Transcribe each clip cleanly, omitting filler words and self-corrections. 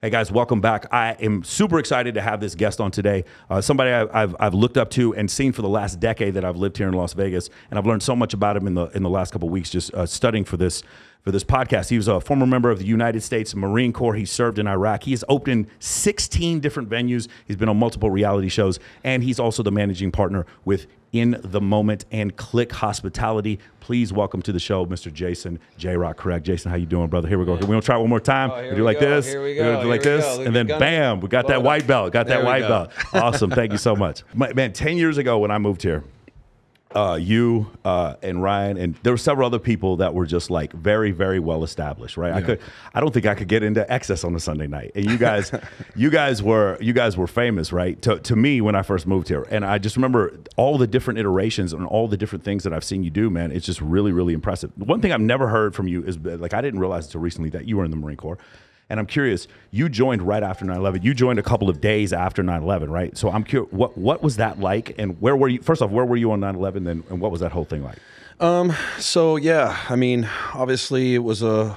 Hey guys, welcome back. I am super excited to have this guest on today. Somebody I've looked up to and seen for the last decade that I've lived here in Las Vegas, and I've learned so much about him in the last couple of weeks just studying for this podcast. He was a former member of the United States Marine Corps. He served in Iraq. He has opened 16 different venues. He's been on multiple reality shows, and he's also the managing partner with In the Moment and Clique Hospitality. Please welcome to the show, Mr. Jason JROC. Correct, Jason? How you doing, brother? Here we go. We're gonna try one more time. Oh, we do like this. Here we go. We're gonna do like this, and then bam, we got that white belt. Got that white belt. Awesome. Thank you so much, man. 10 years ago when I moved here, you and Ryan, and there were several other people that were just like very, very well established, right? Yeah. I don't think I could get into excess on a Sunday night, and you guys were famous, right? To me when I first moved here, and I just remember all the different iterations and all the different things that I've seen you do, man. It's just really, really impressive. One thing I've never heard from you is like I didn't realize until recently that you were in the Marine Corps. And I'm curious, you joined right after 9/11. You joined a couple of days after 9/11, right? So I'm curious, what was that like? And where were you? First off, where were you on 9/11? And what was that whole thing like? So yeah, I mean, obviously it was a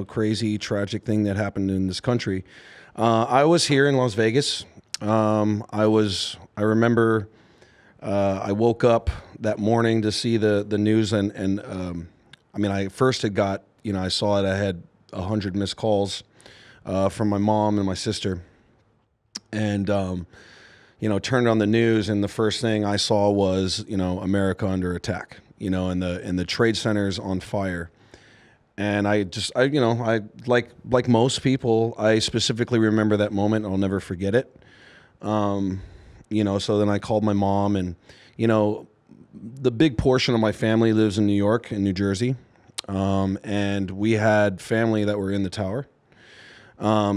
crazy, tragic thing that happened in this country. I was here in Las Vegas. I remember I woke up that morning to see the news, and I mean, I first had got I saw it. I had 100 missed calls from my mom and my sister, and turned on the news, and the first thing I saw was America under attack, and the trade centers on fire. And I like most people, I specifically remember that moment. I'll never forget it. So then I called my mom, and the big portion of my family lives in New York and New Jersey, and we had family that were in the tower.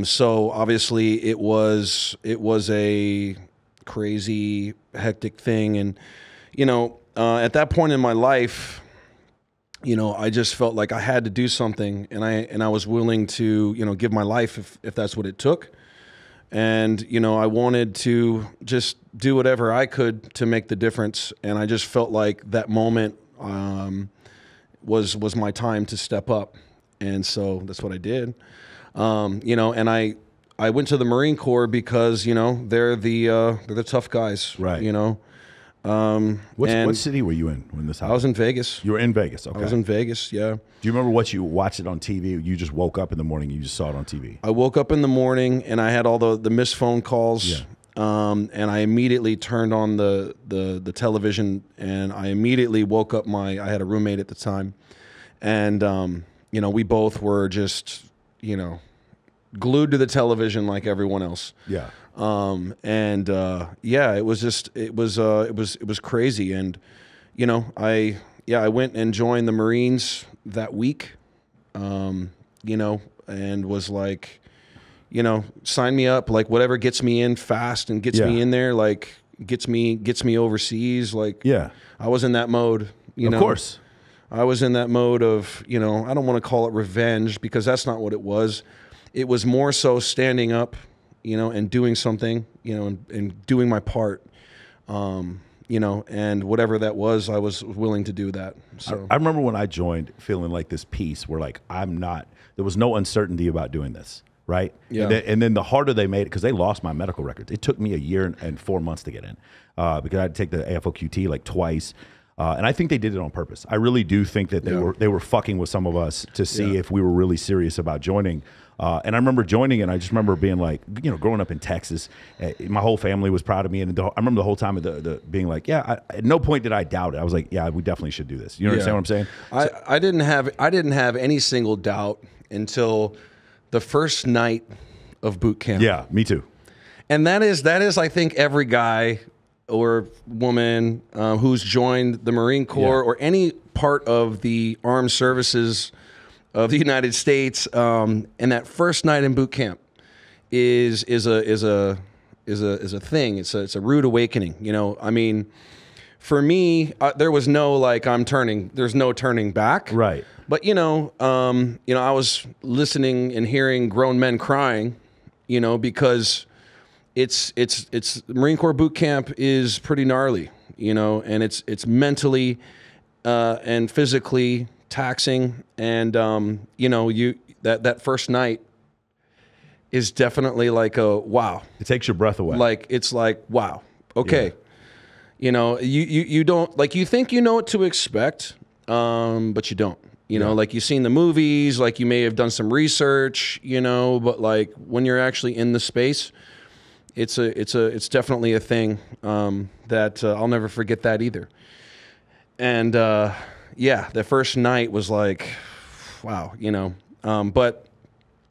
So obviously it was a crazy, hectic thing. And, at that point in my life, I just felt like I had to do something, and I was willing to, give my life if that's what it took. And, I wanted to just do whatever I could to make the difference. And I just felt like that moment, was my time to step up. And so that's what I did. And I went to the Marine Corps because, they're the tough guys, right? What city were you in when this happened? I was in Vegas. You were in Vegas. Okay. I was in Vegas. Yeah. Do you remember what you watched it on TV? You just woke up in the morning and you just saw it on TV. I woke up in the morning and I had all the missed phone calls. Yeah. And I immediately turned on the television, and I immediately woke up I had a roommate at the time, and we both were just glued to the television like everyone else. Yeah. It was crazy. And, I went and joined the Marines that week, and was like, sign me up, like whatever gets me in fast and gets me in there, like gets me overseas. Like, yeah, I was in that mode, Of course. I was in that mode of, I don't want to call it revenge, because that's not what it was. It was more so standing up, and doing something, and doing my part, and whatever that was, I was willing to do that. So I remember when I joined feeling like this peace where like there was no uncertainty about doing this. Right. Yeah. And then the harder they made it, because they lost my medical records. It took me a year and 4 months to get in, because I had to take the AFOQT like twice. And I think they did it on purpose. I really do think that they were fucking with some of us to see if we were really serious about joining. And I remember joining, and I just remember being like, growing up in Texas, my whole family was proud of me. And I remember the whole time of being like, at no point did I doubt it. I was like, yeah, we definitely should do this. You understand what I'm saying? I didn't have any single doubt until the first night of boot camp. Yeah, me too. And that is, I think, every guy or woman who's joined the Marine Corps or any part of the armed services of the United States, and that first night in boot camp is a thing. It's a rude awakening. I mean, for me, there was no there's no turning back. Right. But I was listening and hearing grown men crying, because it's Marine Corps boot camp is pretty gnarly, and it's mentally and physically taxing, and that first night is definitely like a wow. It takes your breath away. Like, it's like, wow, okay. You know, you don't, like, you think you know what to expect, but you don't. You know, like, you've seen the movies, like, you may have done some research, you know, but like when you're actually in the space, it's definitely a thing that I'll never forget that either. And yeah, the first night was like, wow, you know, but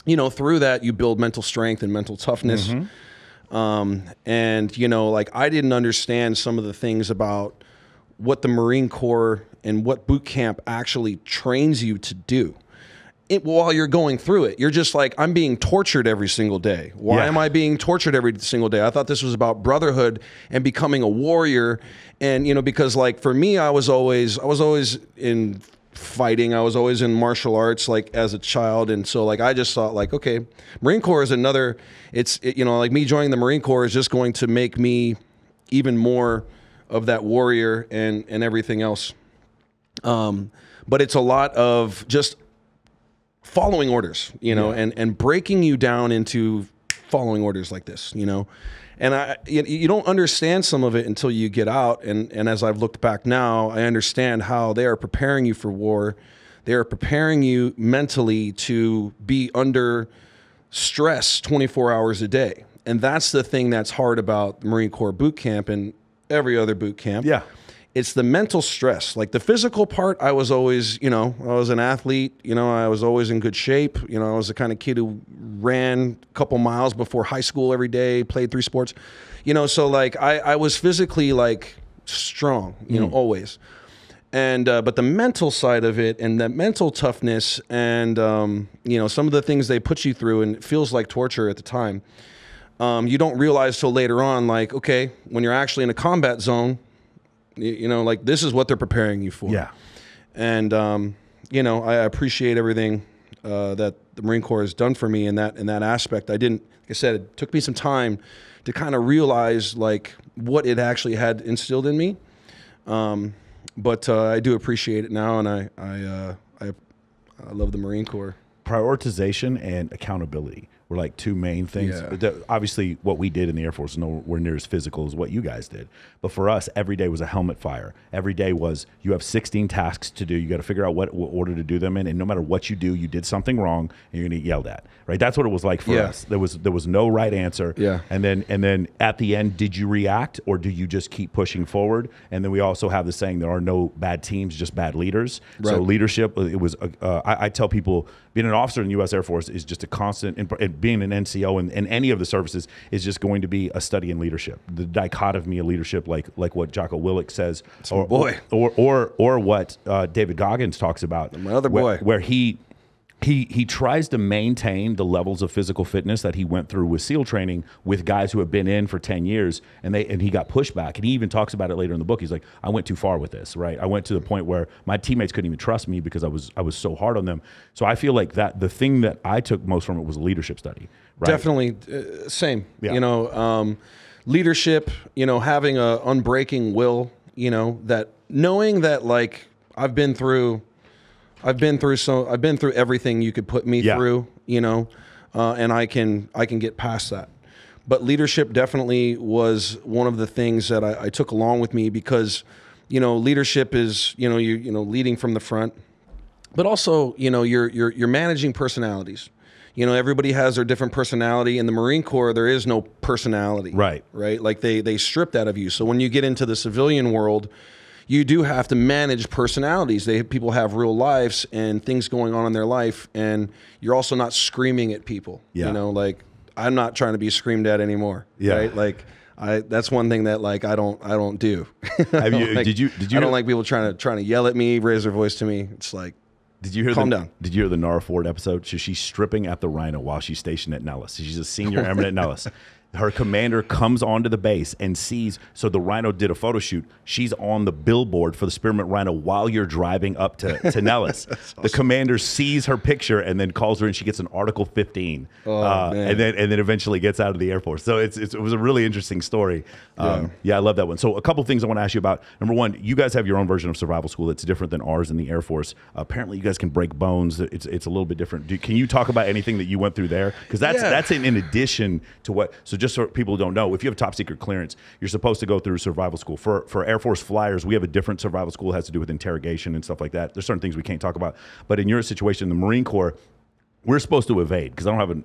you know, through that you build mental strength and mental toughness. And you know, like, I didn't understand some of the things about what the Marine Corps and what boot camp actually trains you to do. While you're going through it, you're just like, I'm being tortured every single day. Why am I being tortured every single day? I thought this was about brotherhood and becoming a warrior. And, you know, because like for me, I was always in fighting. I was always in martial arts, like, as a child. And so like, I just thought like, okay, Marine Corps is another, you know, like, me joining the Marine Corps is just going to make me even more of that warrior and everything else. But it's a lot of just following orders, you know, and breaking you down into following orders like this, you know. And you don't understand some of it until you get out. And as I've looked back now, I understand how they are preparing you for war. They are preparing you mentally to be under stress 24 hours a day. And that's the thing that's hard about the Marine Corps boot camp and every other boot camp. Yeah. It's the mental stress. Like, the physical part, I was always, you know, I was an athlete, you know, I was always in good shape. You know, I was the kind of kid who ran a couple miles before high school every day, played 3 sports, you know, so like I was physically like strong, you know, always. And, but the mental side of it and the mental toughness and, you know, some of the things they put you through, and it feels like torture at the time. You don't realize till later on, like, okay, when you're actually in a combat zone, you know, like, this is what they're preparing you for. Yeah. And, you know, I appreciate everything that the Marine Corps has done for me in that aspect. Like I said, it took me some time to kind of realize, like, what it actually had instilled in me. But I do appreciate it now, and I love the Marine Corps. Prioritization and accountability were like 2 main things. Obviously, what we did in the Air Force is nowhere near as physical as what you guys did. But for us, every day was a helmet fire. Every day was, you have 16 tasks to do. You got to figure out what order to do them in. And no matter what you do, you did something wrong, and you're going to get yelled at. Right? That's what it was like for us. There was no right answer. And then at the end, did you react, or do you just keep pushing forward? And then we also have the saying, there are no bad teams, just bad leaders. So leadership, it was. I tell people, being an officer in the U.S. Air Force is just a constant, and being an NCO in any of the services is just going to be a study in leadership. The dichotomy of leadership, like what Jocko Willink says, or what David Goggins talks about. My other boy. Where he tries to maintain the levels of physical fitness that he went through with SEAL training with guys who have been in for 10 years, and he got pushback. And he even talks about it later in the book. He's like, I went too far with this, right? I went to the point where my teammates couldn't even trust me because I was so hard on them. So I feel like that the thing that I took most from it was a leadership study. Right? Definitely, same. You know, leadership. You know, having a unbreaking will. You know, that knowing that, like, I've been through everything you could put me through, you know, and I can get past that. But leadership definitely was one of the things that I took along with me, because, you know, leadership is, you know, leading from the front, but also, you know, you're managing personalities. You know, everybody has their different personality. In the Marine Corps, there is no personality. Right. Like, they strip that of you. So when you get into the civilian world, you do have to manage personalities. People have real lives and things going on in their life, and you're also not screaming at people. You know, like, I'm not trying to be screamed at anymore. Right? Like, that's one thing that, like, I don't do. Did you? I don't like people trying to yell at me, raise their voice to me. It's like, did you hear calm down. Did you hear the Nara Ford episode? She's stripping at the Rhino while she's stationed at Nellis. She's a senior airman at Nellis. Her commander comes onto the base and sees, so the Rhino did a photo shoot. She's on the billboard for the Spearmint Rhino while you're driving up to Nellis. Awesome. The commander sees her picture and then calls her, and she gets an Article 15. And then eventually gets out of the Air Force. So it was a really interesting story. Yeah, I love that one. So a couple things I want to ask you about. Number one, you guys have your own version of survival school that's different than ours in the Air Force. Apparently, you guys can break bones. It's a little bit different. Can you talk about anything that you went through there? Because that's in addition to what. So just so people don't know, if you have a top secret clearance, you're supposed to go through survival school. For Air Force flyers, we have a different survival school. It has to do with interrogation and stuff like that. There's certain things we can't talk about. But in your situation, the Marine Corps, we're supposed to evade because I don't have an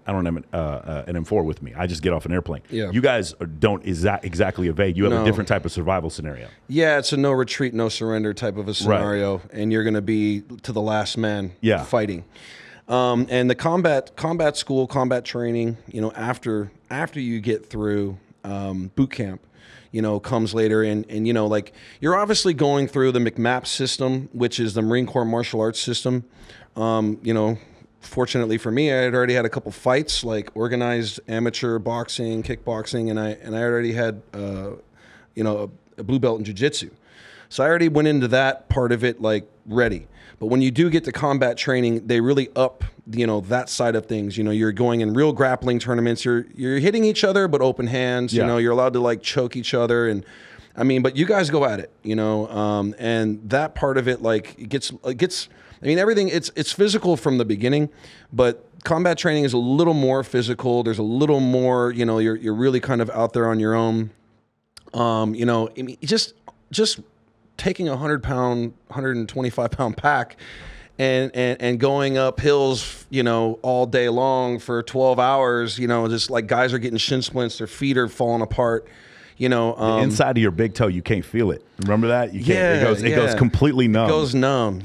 M4 with me. I just get off an airplane. Yeah. You guys don't exactly evade. You have a different type of survival scenario. Yeah, it's a no retreat, no surrender type of a scenario, right. And you're going to be to the last man fighting. And the combat school, combat training, after you get through boot camp, comes later, and like you're obviously going through the McMAP system, which is the Marine Corps martial arts system. Fortunately for me, I had already had a couple fights, like organized amateur boxing, kickboxing, and I already had a blue belt in jiu-jitsu. So I already went into that part of it like ready. But when you do get to combat training, they really up that side of things. You're going in real grappling tournaments. You're hitting each other, but open hands. Yeah. You're allowed to like choke each other, and but you guys go at it. And that part of it it gets. Everything, it's physical from the beginning, but combat training is a little more physical. There's a little more, you're really kind of out there on your own. Just taking a 100-pound, 125-pound pack and going up hills, all day long for 12 hours, just like guys are getting shin splints, their feet are falling apart. The inside of your big toe, you can't feel it. Remember that? You can't. It goes completely numb. It goes numb.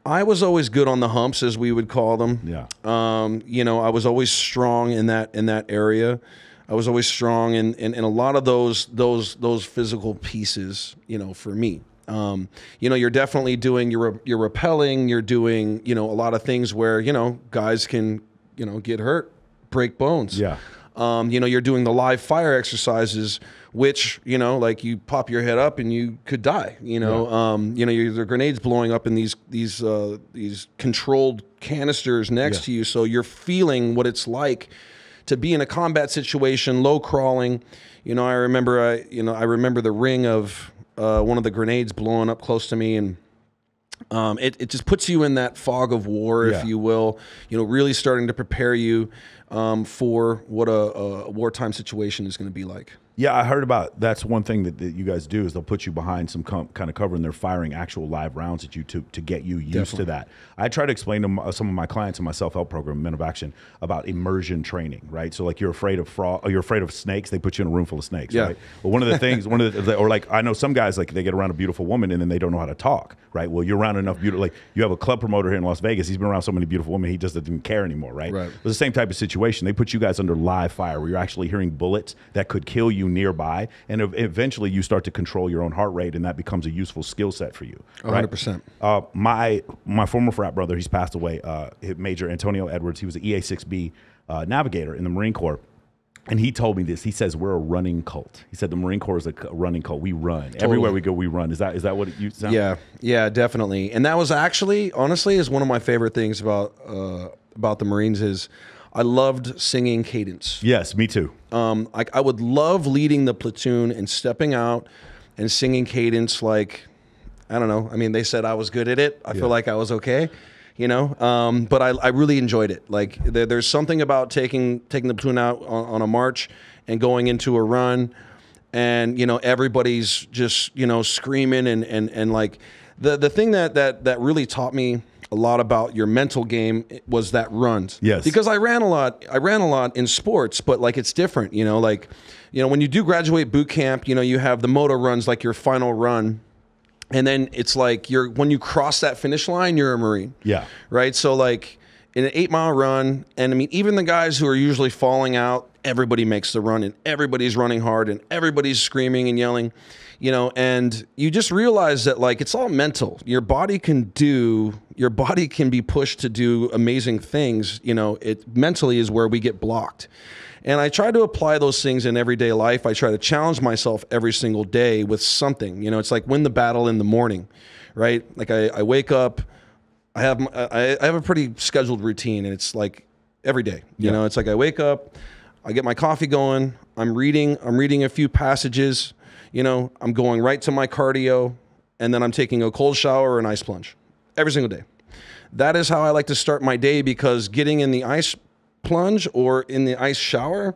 I was always good on the humps, as we would call them. Yeah. I was always strong in that area. I was always strong in a lot of those physical pieces. For me. You're definitely doing you're rappelling. You're doing a lot of things where guys can get hurt, break bones. Yeah. You're doing the live fire exercises, which, like you pop your head up and you could die, the grenades blowing up in these controlled canisters next to you. So you're feeling what it's like to be in a combat situation, low crawling. I remember the ring of one of the grenades blowing up close to me, and it just puts you in that fog of war, if you will, really starting to prepare you for what a wartime situation is going to be like. Yeah, I heard about that's one thing that you guys do is they'll put you behind some kind of cover, and they're firing actual live rounds at you to get you used to that. I try to explain to some of my clients in my self-help program, Men of Action, about immersion training, right? So like you're afraid of you're afraid of snakes, they put you in a room full of snakes, right? Well, one of the things, or like I know some guys, like they get around a beautiful woman and then they don't know how to talk, right? Well, you're around enough beautiful, like you have a club promoter here in Las Vegas, he's been around so many beautiful women, he just doesn't care anymore, right? It's the same type of situation. They put you guys under live fire where you're actually hearing bullets that could kill you nearby. And eventually you start to control your own heart rate, and that becomes a useful skill set for you. Right? 100%. My former frat brother, he's passed away, Major Antonio Edwards. He was an EA-6B navigator in the Marine Corps. And he told me this. He says, we're a running cult. He said the Marine Corps is a running cult. We run. Totally. Everywhere we go, we run. Is that what you sound? Yeah, definitely. And that was actually, honestly, is one of my favorite things about the Marines is I loved singing cadence. Yes, me too. I would love leading the platoon and stepping out and singing cadence. Like, I don't know. I mean, they said I was good at it. I feel like I was okay, but I really enjoyed it. Like there's something about taking the platoon out on a march and going into a run, and everybody's just screaming and like the thing that really taught me a lot about your mental game was that runs. Yes. Because I ran a lot in sports, but like it's different, when you do graduate boot camp, you have the moto runs, like your final run. And then it's like when you cross that finish line, you're a Marine. Yeah. Right. So like in an 8-mile run, and I mean, even the guys who are usually falling out, everybody makes the run and everybody's running hard and everybody's screaming and yelling. And you just realize that like it's all mental. Your body can do, your body can be pushed to do amazing things. You know, it mentally is where we get blocked. And I try to apply those things in everyday life. I try to challenge myself every single day with something. You know, it's like win the battle in the morning, right? Like I wake up, I have a pretty scheduled routine, and it's like every day. You know, it's like I wake up, I get my coffee going, I'm reading a few passages, you know, I'm going right to my cardio, and then I'm taking a cold shower or an ice plunge every single day. That is how I like to start my day, because getting in the ice plunge or in the ice shower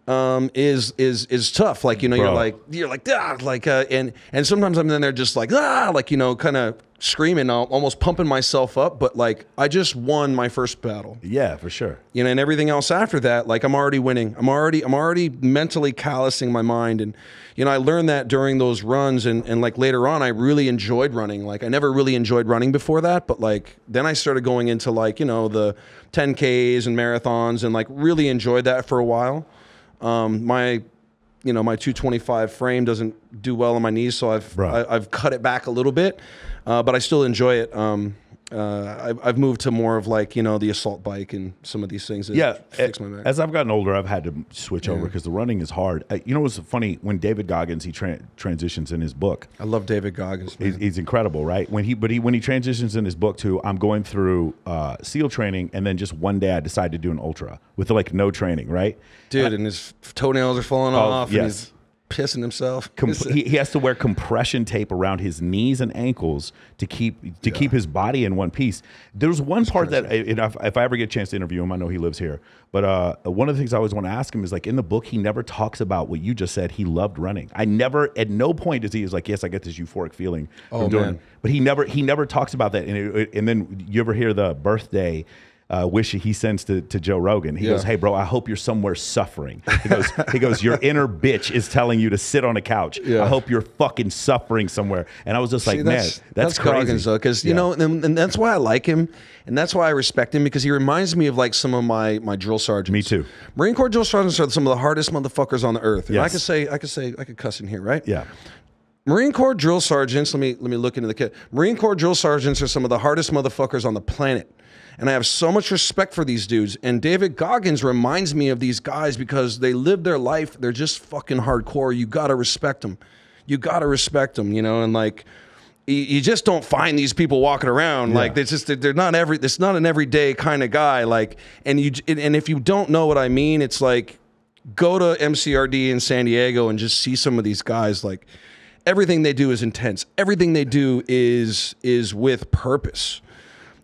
is tough. Like, you know, you're like and sometimes I'm in there just like like, you know, kind of screaming, almost pumping myself up, but like I just won my first battle. Yeah, for sure. You know, and everything else after that, like I'm already winning. I'm already mentally callousing my mind. And you know, I learned that during those runs, and like later on I really enjoyed running. Like I never really enjoyed running before that, but like then I started going into like, you know, the 10Ks and marathons, and like really enjoyed that for a while. My 225 frame doesn't do well on my knees, so I've cut it back a little bit, but I still enjoy it. I've moved to more of like, you know, the assault bike and some of these things that fix my back. As I've gotten older, I've had to switch over because the running is hard. You know what's funny? When David Goggins, he transitions in his book. I love David Goggins, man. He's incredible, right? When he transitions in his book to, I'm going through SEAL training, and then just one day I decide to do an ultra with like no training, right? Dude, and his toenails are falling off, and he's pissing himself. He has to wear compression tape around his knees and ankles to keep his body in one piece. There's one part that if I ever get a chance to interview him, I know he lives here, but one of the things I always want to ask him is, like, in the book he never talks about what you just said. He loved running. At no point does he is like, yes, I get this euphoric feeling from doing it. But he never talks about that. And then you ever hear the birthday wish he sends to Joe Rogan? He goes, "Hey bro, I hope you're somewhere suffering." He goes, "Your inner bitch is telling you to sit on a couch. I hope you're fucking suffering somewhere." And I was just like, man, that's crazy. Goggins, though, because you know, and that's why I like him, and that's why I respect him, because he reminds me of like some of my drill sergeants. Me too. Marine Corps drill sergeants are some of the hardest motherfuckers on the earth. And I could cuss in here, right? Yeah. Marine Corps drill sergeants. Let me look into the kit. Marine Corps drill sergeants are some of the hardest motherfuckers on the planet. And I have so much respect for these dudes. And David Goggins reminds me of these guys because they live their life. They're just fucking hardcore. You got to respect them. You got to respect them, you know? And like, you just don't find these people walking around. Like, they're not it's not an everyday kind of guy. Like, and if you don't know what I mean, it's like, go to MCRD in San Diego and just see some of these guys. Like, everything they do is intense. Everything they do is with purpose.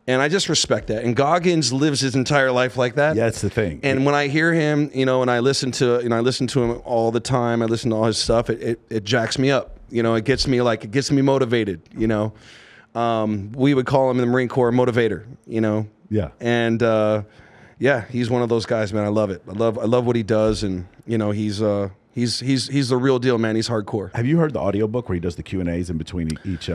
And I just respect that. And Goggins lives his entire life like that. Yeah, that's the thing. And when I hear him, you know, and I listen to him all the time. I listen to all his stuff. It jacks me up. You know, it gets me motivated. You know, we would call him in the Marine Corps motivator. You know. Yeah. And he's one of those guys, man. I love it. I love what he does, and you know, he's the real deal, man. He's hardcore. Have you heard the audiobook where he does the Q&As in between each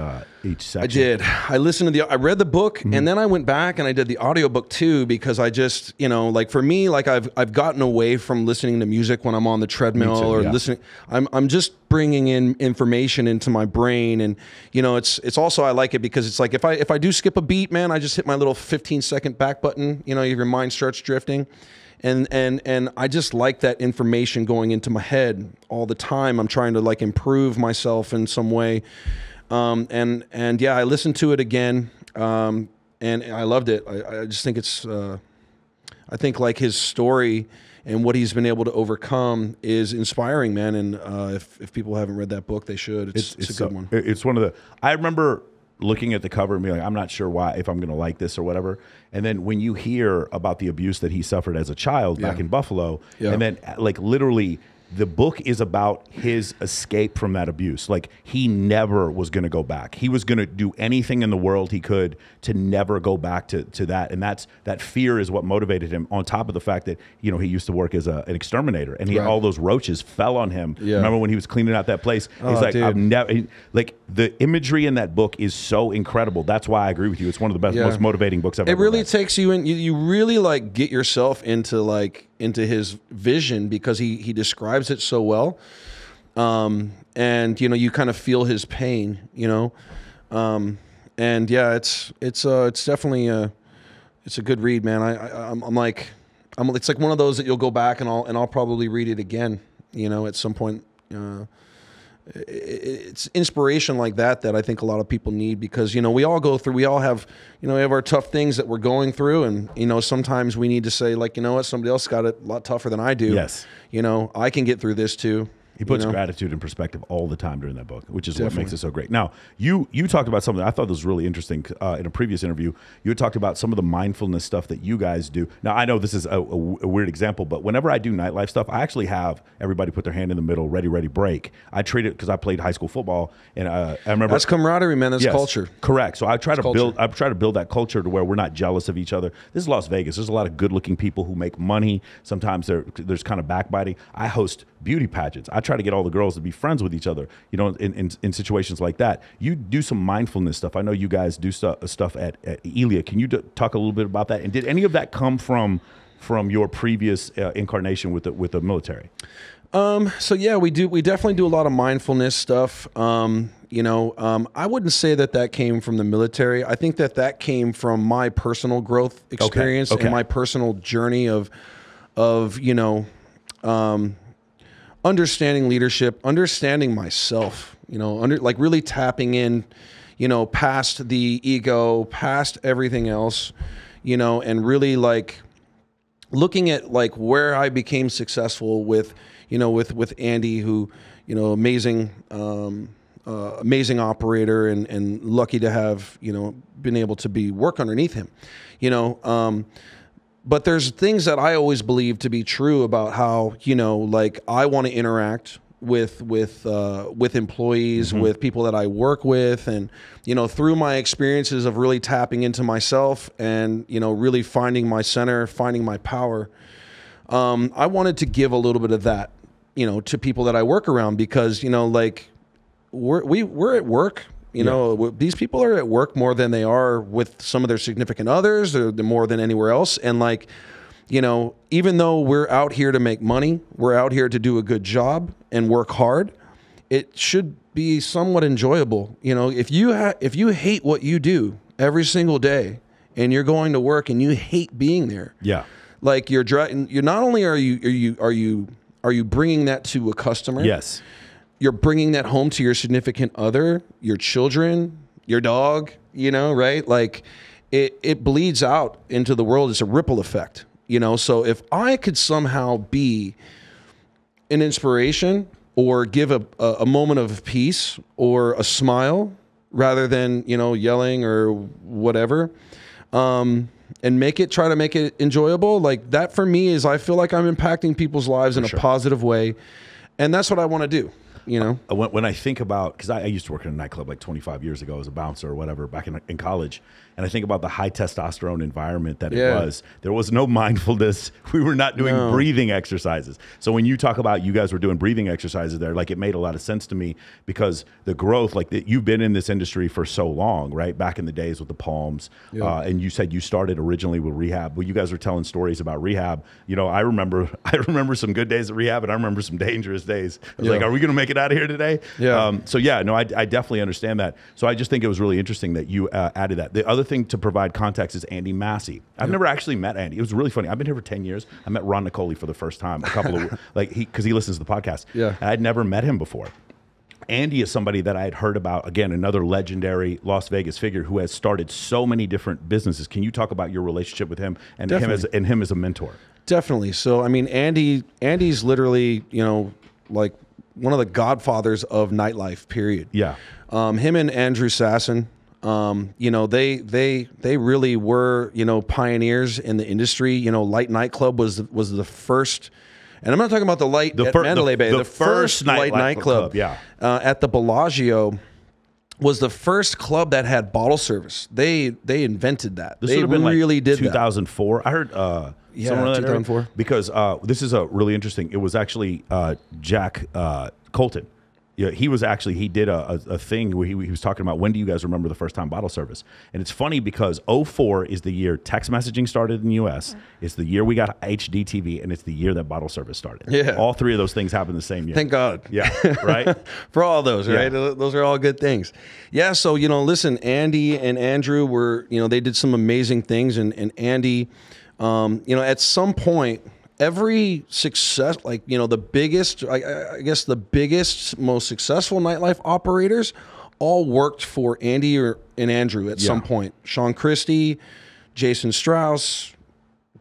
section? I did. I read the book, and then I went back and I did the audiobook too, because I just, you know, like for me, like I've gotten away from listening to music when I'm on the treadmill or listening. I'm just bringing in information into my brain, and you know, it's also, I like it because it's like if I do skip a beat, man, I just hit my little 15-second back button. You know, your mind starts drifting. And I just like that information going into my head all the time. I'm trying to like improve myself in some way. And yeah, I listened to it again. And I loved it. I just think I think like his story and what he's been able to overcome is inspiring, man. And if people haven't read that book, they should. It's a good one. It's one of the, I remember looking at the cover and being like, I'm not sure if I'm going to like this or whatever. And then when you hear about the abuse that he suffered as a child back in Buffalo, and then like literally the book is about his escape from that abuse. Like, he never was going to go back. He was going to do anything in the world he could to never go back to that. And that fear is what motivated him, on top of the fact that, you know, he used to work as an exterminator, and all those roaches fell on him. Remember when he was cleaning out that place? He's like, I've never, like, the imagery in that book is so incredible. That's why I agree with you. It's one of the best, most motivating books I've ever read. It really takes you in, you really like get yourself into his vision, because he describes it so well. And, you know, you kind of feel his pain, you know? And yeah, it's definitely it's a good read, man. It's like one of those that you'll go back and I'll probably read it again, you know, at some point. It's inspiration like that I think a lot of people need, because, you know, we all have, you know, we have our tough things that we're going through, and, you know, sometimes we need to say, like, you know what, somebody else got it a lot tougher than I do. Yes. You know, I can get through this too. He puts gratitude in perspective all the time during that book, which is what makes it so great. Now, you talked about something I thought was really interesting in a previous interview. You had talked about some of the mindfulness stuff that you guys do. Now, I know this is a weird example, but whenever I do nightlife stuff, I actually have everybody put their hand in the middle, ready, break. I treat it because I played high school football, and I remember that's camaraderie, man. That's culture. Correct. So I try to build that culture to where we're not jealous of each other. This is Las Vegas. There's a lot of good-looking people who make money. Sometimes there's kind of backbiting. I host beauty pageants. I try to get all the girls to be friends with each other, you know, in situations like that. You do some mindfulness stuff. I know you guys do stuff at Elia. Can you talk a little bit about that? And did any of that come from your previous incarnation with the military? So yeah, we definitely do a lot of mindfulness stuff. You know, I wouldn't say that came from the military. I think that came from my personal growth experience and my personal journey of, you know, understanding leadership, understanding myself, you know, like really tapping in, you know, past the ego, past everything else, you know, and really like looking at like where I became successful with, you know, with Andy, who, you know, amazing operator, and lucky to have, you know, been able to work underneath him, you know. But there's things that I always believe to be true about how, you know, like I want to interact with employees, with people that I work with, and, you know, through my experiences of really tapping into myself and, you know, really finding my center, finding my power. I wanted to give a little bit of that, you know, to people that I work around, because, you know, like we're at work. You know, these people are at work more than they are with some of their significant others, or more than anywhere else. And like, you know, even though we're out here to make money, we're out here to do a good job and work hard, it should be somewhat enjoyable. You know, if you hate what you do every single day and you're going to work and you hate being there, like you're not only are you bringing that to a customer, yes, you're bringing that home to your significant other, your children, your dog, you know, right? Like it bleeds out into the world. It's a ripple effect, you know? So if I could somehow be an inspiration or give a moment of peace or a smile rather than, you know, yelling or whatever, and try to make it enjoyable, like that for me is, I feel like I'm impacting people's lives in a positive way. And that's what I want to do. You know, when I think about, because I used to work in a nightclub like 25 years ago as a bouncer or whatever back in college, and I think about the high testosterone environment that it was. There was no mindfulness. We were not doing breathing exercises. So when you talk about you guys were doing breathing exercises there, like it made a lot of sense to me, because the growth, like you've been in this industry for so long, right? Back in the days with the Palms, and you said you started originally with rehab. Well, you guys were telling stories about rehab. You know, I remember some good days at rehab, and I remember some dangerous days. I was like, are we going to make it out of here today? So yeah, no, I definitely understand that. So I just think it was really interesting that you added that. The other thing to provide context is Andy Masi. I've never actually met Andy. It was really funny. I've been here for 10 years. I met Ronn Nicoli for the first time a couple of because he listens to the podcast. And I'd never met him before. Andy is somebody that I had heard about, again, another legendary Las Vegas figure who has started so many different businesses. Can you talk about your relationship with him and him as a mentor? Definitely. So I mean, Andy's literally, you know, like one of the godfathers of nightlife, period. Him and Andrew Sasson, you know, they really were, you know, pioneers in the industry. You know, Light Nightclub was the first, and I'm not talking about the Light at Mandalay Bay. The first Light Nightclub at the Bellagio was the first club that had bottle service. They invented that. This they would have been really like did 2004. That. I heard 2004. Because this is a really interesting. It was actually Jack Colton. Yeah, he did a thing where he was talking about, when do you guys remember the first time bottle service? And it's funny because 04 is the year text messaging started in the US. It's the year we got HD TV, and it's the year that bottle service started. Yeah. All three of those things happened the same year. Thank God. Yeah, right? For all those, right? Yeah. Those are all good things. Yeah, so, listen, Andy and Andrew were, they did some amazing things. And Andy, at some point, every success, the biggest, I guess the biggest, most successful nightlife operators all worked for Andy and Andrew at some point. Sean Christie, Jason Strauss,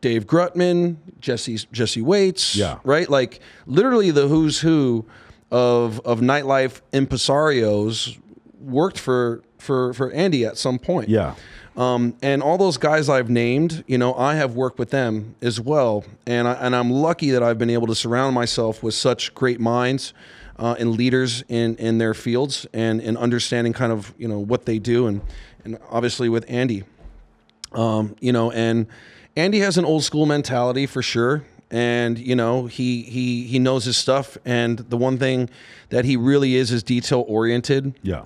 Dave Grutman, Jesse Waits, right? Like literally the who's who of nightlife impresarios worked for Andy at some point. Yeah. And all those guys I've named, I have worked with them as well. And I'm lucky that I've been able to surround myself with such great minds and leaders in their fields and understanding kind of, what they do. And obviously with Andy, and Andy has an old school mentality for sure. And, he knows his stuff. And the one thing that he really is detail oriented. Yeah.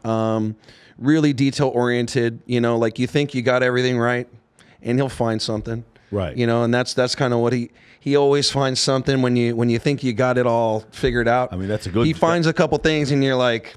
Really detail oriented, like you think you got everything right and he'll find something. Right. And that's kind of what he always finds something when you think you got it all figured out. I mean, that's a good. He finds a couple things and you're like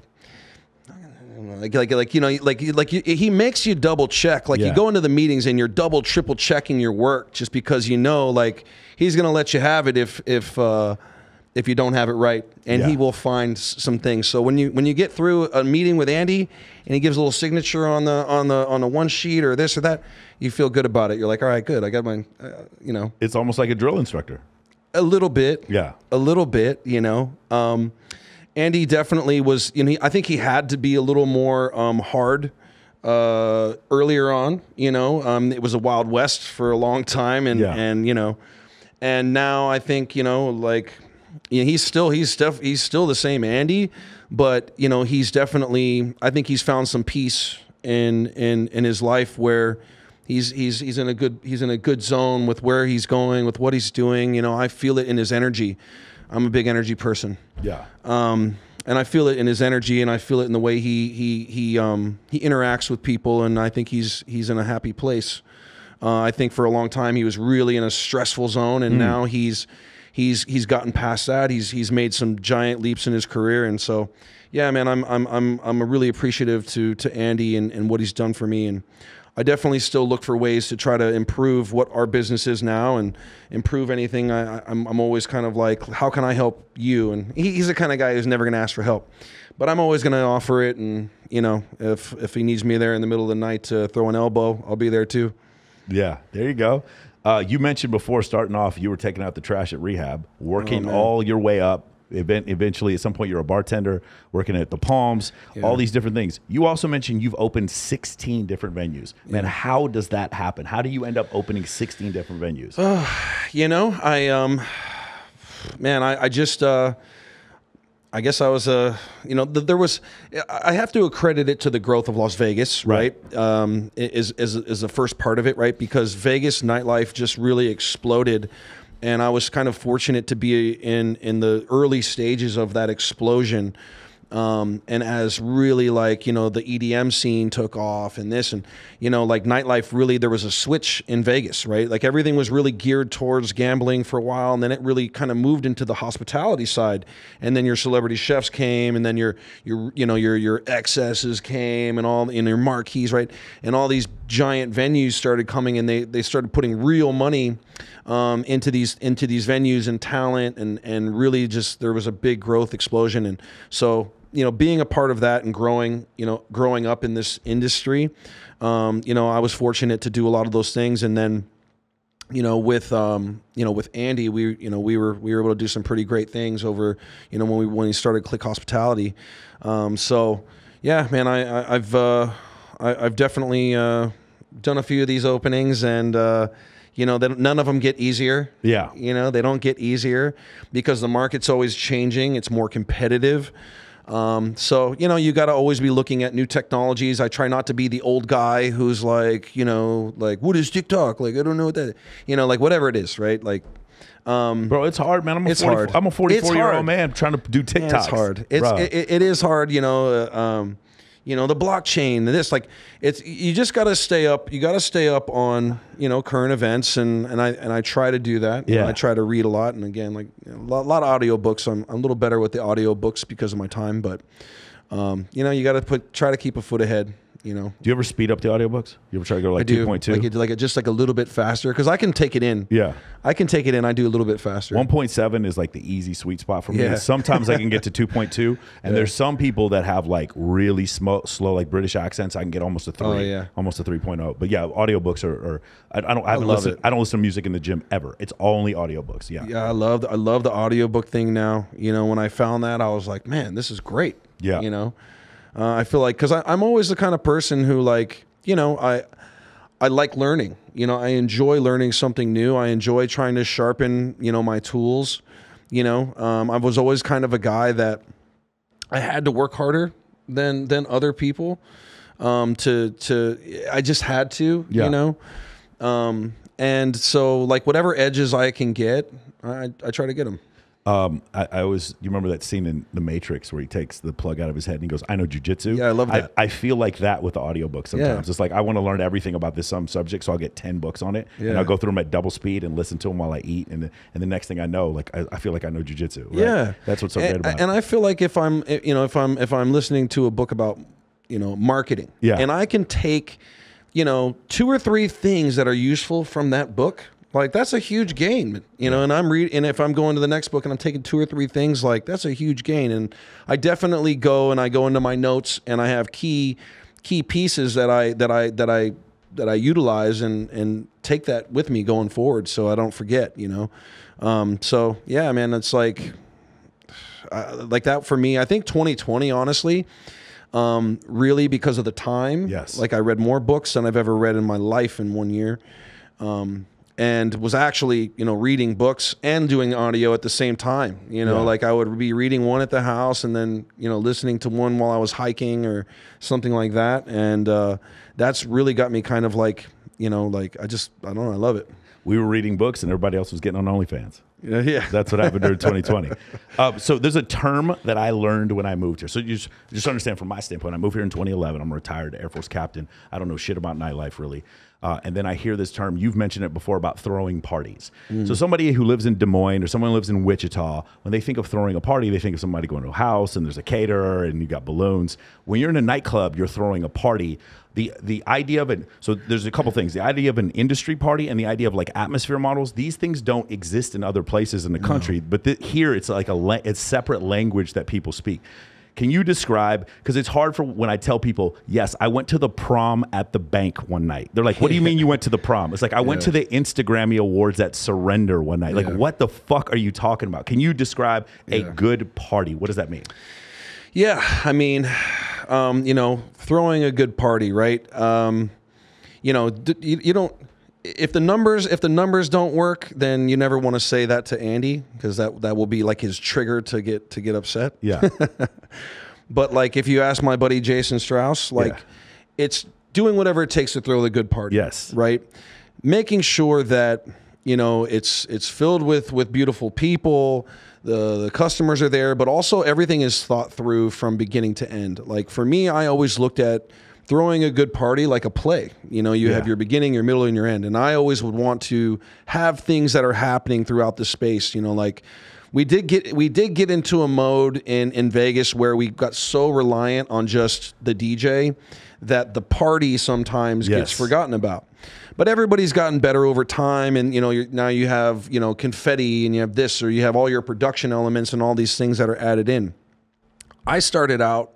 he makes you double check. Like you go into the meetings and you're double, triple checking your work just because he's going to let you have it if you don't have it right, and he will find some things. So when you get through a meeting with Andy and he gives a little signature on the one sheet or this or that, you feel good about it. You're like, all right, good. I got my, It's almost like a drill instructor. A little bit. Yeah. A little bit. Andy definitely was. I think he had to be a little more hard earlier on. It was a Wild West for a long time, and now I think he's still the same Andy, but he's definitely, I think he's found some peace in his life where he's in a good zone with where he's going, with what he's doing. I feel it in his energy. I'm a big energy person. Yeah. And I feel it in his energy, and I feel it in the way he interacts with people, and I think he's in a happy place. I think for a long time he was really in a stressful zone, and now he's gotten past that. He's made some giant leaps in his career, and so yeah, man, I'm really appreciative to Andy and what he's done for me, and I definitely still look for ways to try to improve what our business is now and improve anything. I'm always kind of like, how can I help you? And he's the kind of guy who's never going to ask for help, but I'm always going to offer it. And if he needs me there in the middle of the night to throw an elbow, I'll be there too. Yeah, there you go. You mentioned before starting off, you were taking out the trash at rehab, working all your way up. Eventually, at some point, you're a bartender, working at the Palms, all these different things. You also mentioned you've opened 16 different venues. Man, how does that happen? How do you end up opening 16 different venues? I guess I was there was, I have to accredit it to the growth of Las Vegas, right? Is the first part of it, right? Because Vegas nightlife just really exploded. And I was kind of fortunate to be in the early stages of that explosion. And as really the EDM scene took off and this and, nightlife really, there was a switch in Vegas, right? Like everything was really geared towards gambling for a while. And then it really kind of moved into the hospitality side. And then your celebrity chefs came, and then your excesses came, and all in your marquees, right? And all these giant venues started coming, and they started putting real money into these venues and talent, and really just there was a big growth explosion. And so being a part of that and growing up in this industry, I was fortunate to do a lot of those things. And then with Andy, we were able to do some pretty great things over when we started Clique Hospitality. So yeah, man, I've definitely done a few of these openings, and none of them get easier. Yeah. They don't get easier because the market's always changing. It's more competitive. So, you got to always be looking at new technologies. I try not to be the old guy who's like, what is TikTok? Like, I don't know what that, whatever it is, right? Like, Bro, it's hard, man. I'm a 44-year-old man trying to do TikToks. Man, it's hard. It is hard, you know. You know, the blockchain, this, like, you just got to stay up. You got to stay up on, you know, current events, and I try to do that. Yeah. I try to read a lot, and again, like, you know, a lot of audiobooks. I'm a little better with the audiobooks because of my time, but you know, you got to try to keep a foot ahead. You know. Do you ever speed up the audiobooks? You ever try to go like 2.2? Like just like a little bit faster, because I can take it in. Yeah. I can take it in. I do a little bit faster. 1.7 is like the easy sweet spot for me. Yeah. Sometimes I can get to 2.2, and there's some people that have like really slow like British accents. I can get almost a 3. Oh, yeah. Almost a 3.0. But yeah, audiobooks are I don't listen to music in the gym ever. It's only audiobooks. Yeah. Yeah, I love the audiobook thing now. You know, when I found that, I was like, man, this is great. Yeah. You know. I feel like, because I'm always the kind of person who, like, you know, I like learning. You know, I enjoy learning something new. I enjoy trying to sharpen, you know, my tools. You know, I was always kind of a guy that I had to work harder than other people. I just had to, you know. And so, like, whatever edges I can get, I try to get them. I always, you remember that scene in The Matrix where he takes the plug out of his head and he goes, I know jujitsu. Yeah, I love that. I feel like that with the audiobook sometimes. Yeah. It's like, I want to learn everything about this some subject, so I'll get 10 books on it, and I'll go through them at double speed and listen to them while I eat, and the next thing I know, like, I feel like I know jujitsu. Right? Yeah, that's what's so great about it. And I feel like if I'm listening to a book about, you know, marketing, and I can take, you know, 2 or 3 things that are useful from that book. Like, that's a huge gain, you know, and and if I'm going to the next book and I'm taking 2 or 3 things, like, that's a huge gain. And I definitely go into my notes, and I have key pieces that I utilize and take that with me going forward, so I don't forget, you know. So yeah, man, it's like that for me. I think 2020, honestly, really, because of the time. Yes. Like, I read more books than I've ever read in my life in 1 year. And was actually, you know, reading books and doing audio at the same time. You know, like, I would be reading one at the house and then, you know, listening to one while I was hiking or something like that. And that's really got me kind of like, you know, like, I don't know, I love it. We were reading books and everybody else was getting on OnlyFans. Yeah. That's what happened during 2020. So there's a term that I learned when I moved here. So you just understand from my standpoint, I moved here in 2011. I'm a retired Air Force captain. I don't know shit about nightlife, really. And then I hear this term, you've mentioned it before, about throwing parties. So somebody who lives in Des Moines or someone who lives in Wichita, when they think of throwing a party, they think of somebody going to a house and there's a caterer and you got balloons. When you're in a nightclub, you're throwing a party. The idea of it, so there's a couple things. The idea of an industry party and the idea of like atmosphere models, these things don't exist in other places in the country. But here it's like it's separate language that people speak. Can you describe, because it's hard for when I tell people, yes, I went to the prom at the bank one night. They're like, what do you mean you went to the prom? It's like, I went to the Instagrammy Awards at Surrender one night. Like, what the fuck are you talking about? Can you describe a good party? What does that mean? Yeah, I mean, you know, throwing a good party, right? You know, you don't. If the numbers don't work, then you never want to say that to Andy, because that will be like his trigger to get upset. Yeah. But like, if you ask my buddy Jason Strauss, like, it's doing whatever it takes to throw the good party. Yes. Right. Making sure that, you know, it's filled with beautiful people. The customers are there, but also everything is thought through from beginning to end. Like, for me, I always looked at throwing a good party like a play. You know, you have your beginning, your middle, and your end. And I always would want to have things that are happening throughout the space. You know, like, we did get into a mode in Vegas where we got so reliant on just the DJ that the party sometimes gets forgotten about. But everybody's gotten better over time, and, you know, now you have, you know, confetti, and you have this, or you have all your production elements and all these things that are added in. I started out,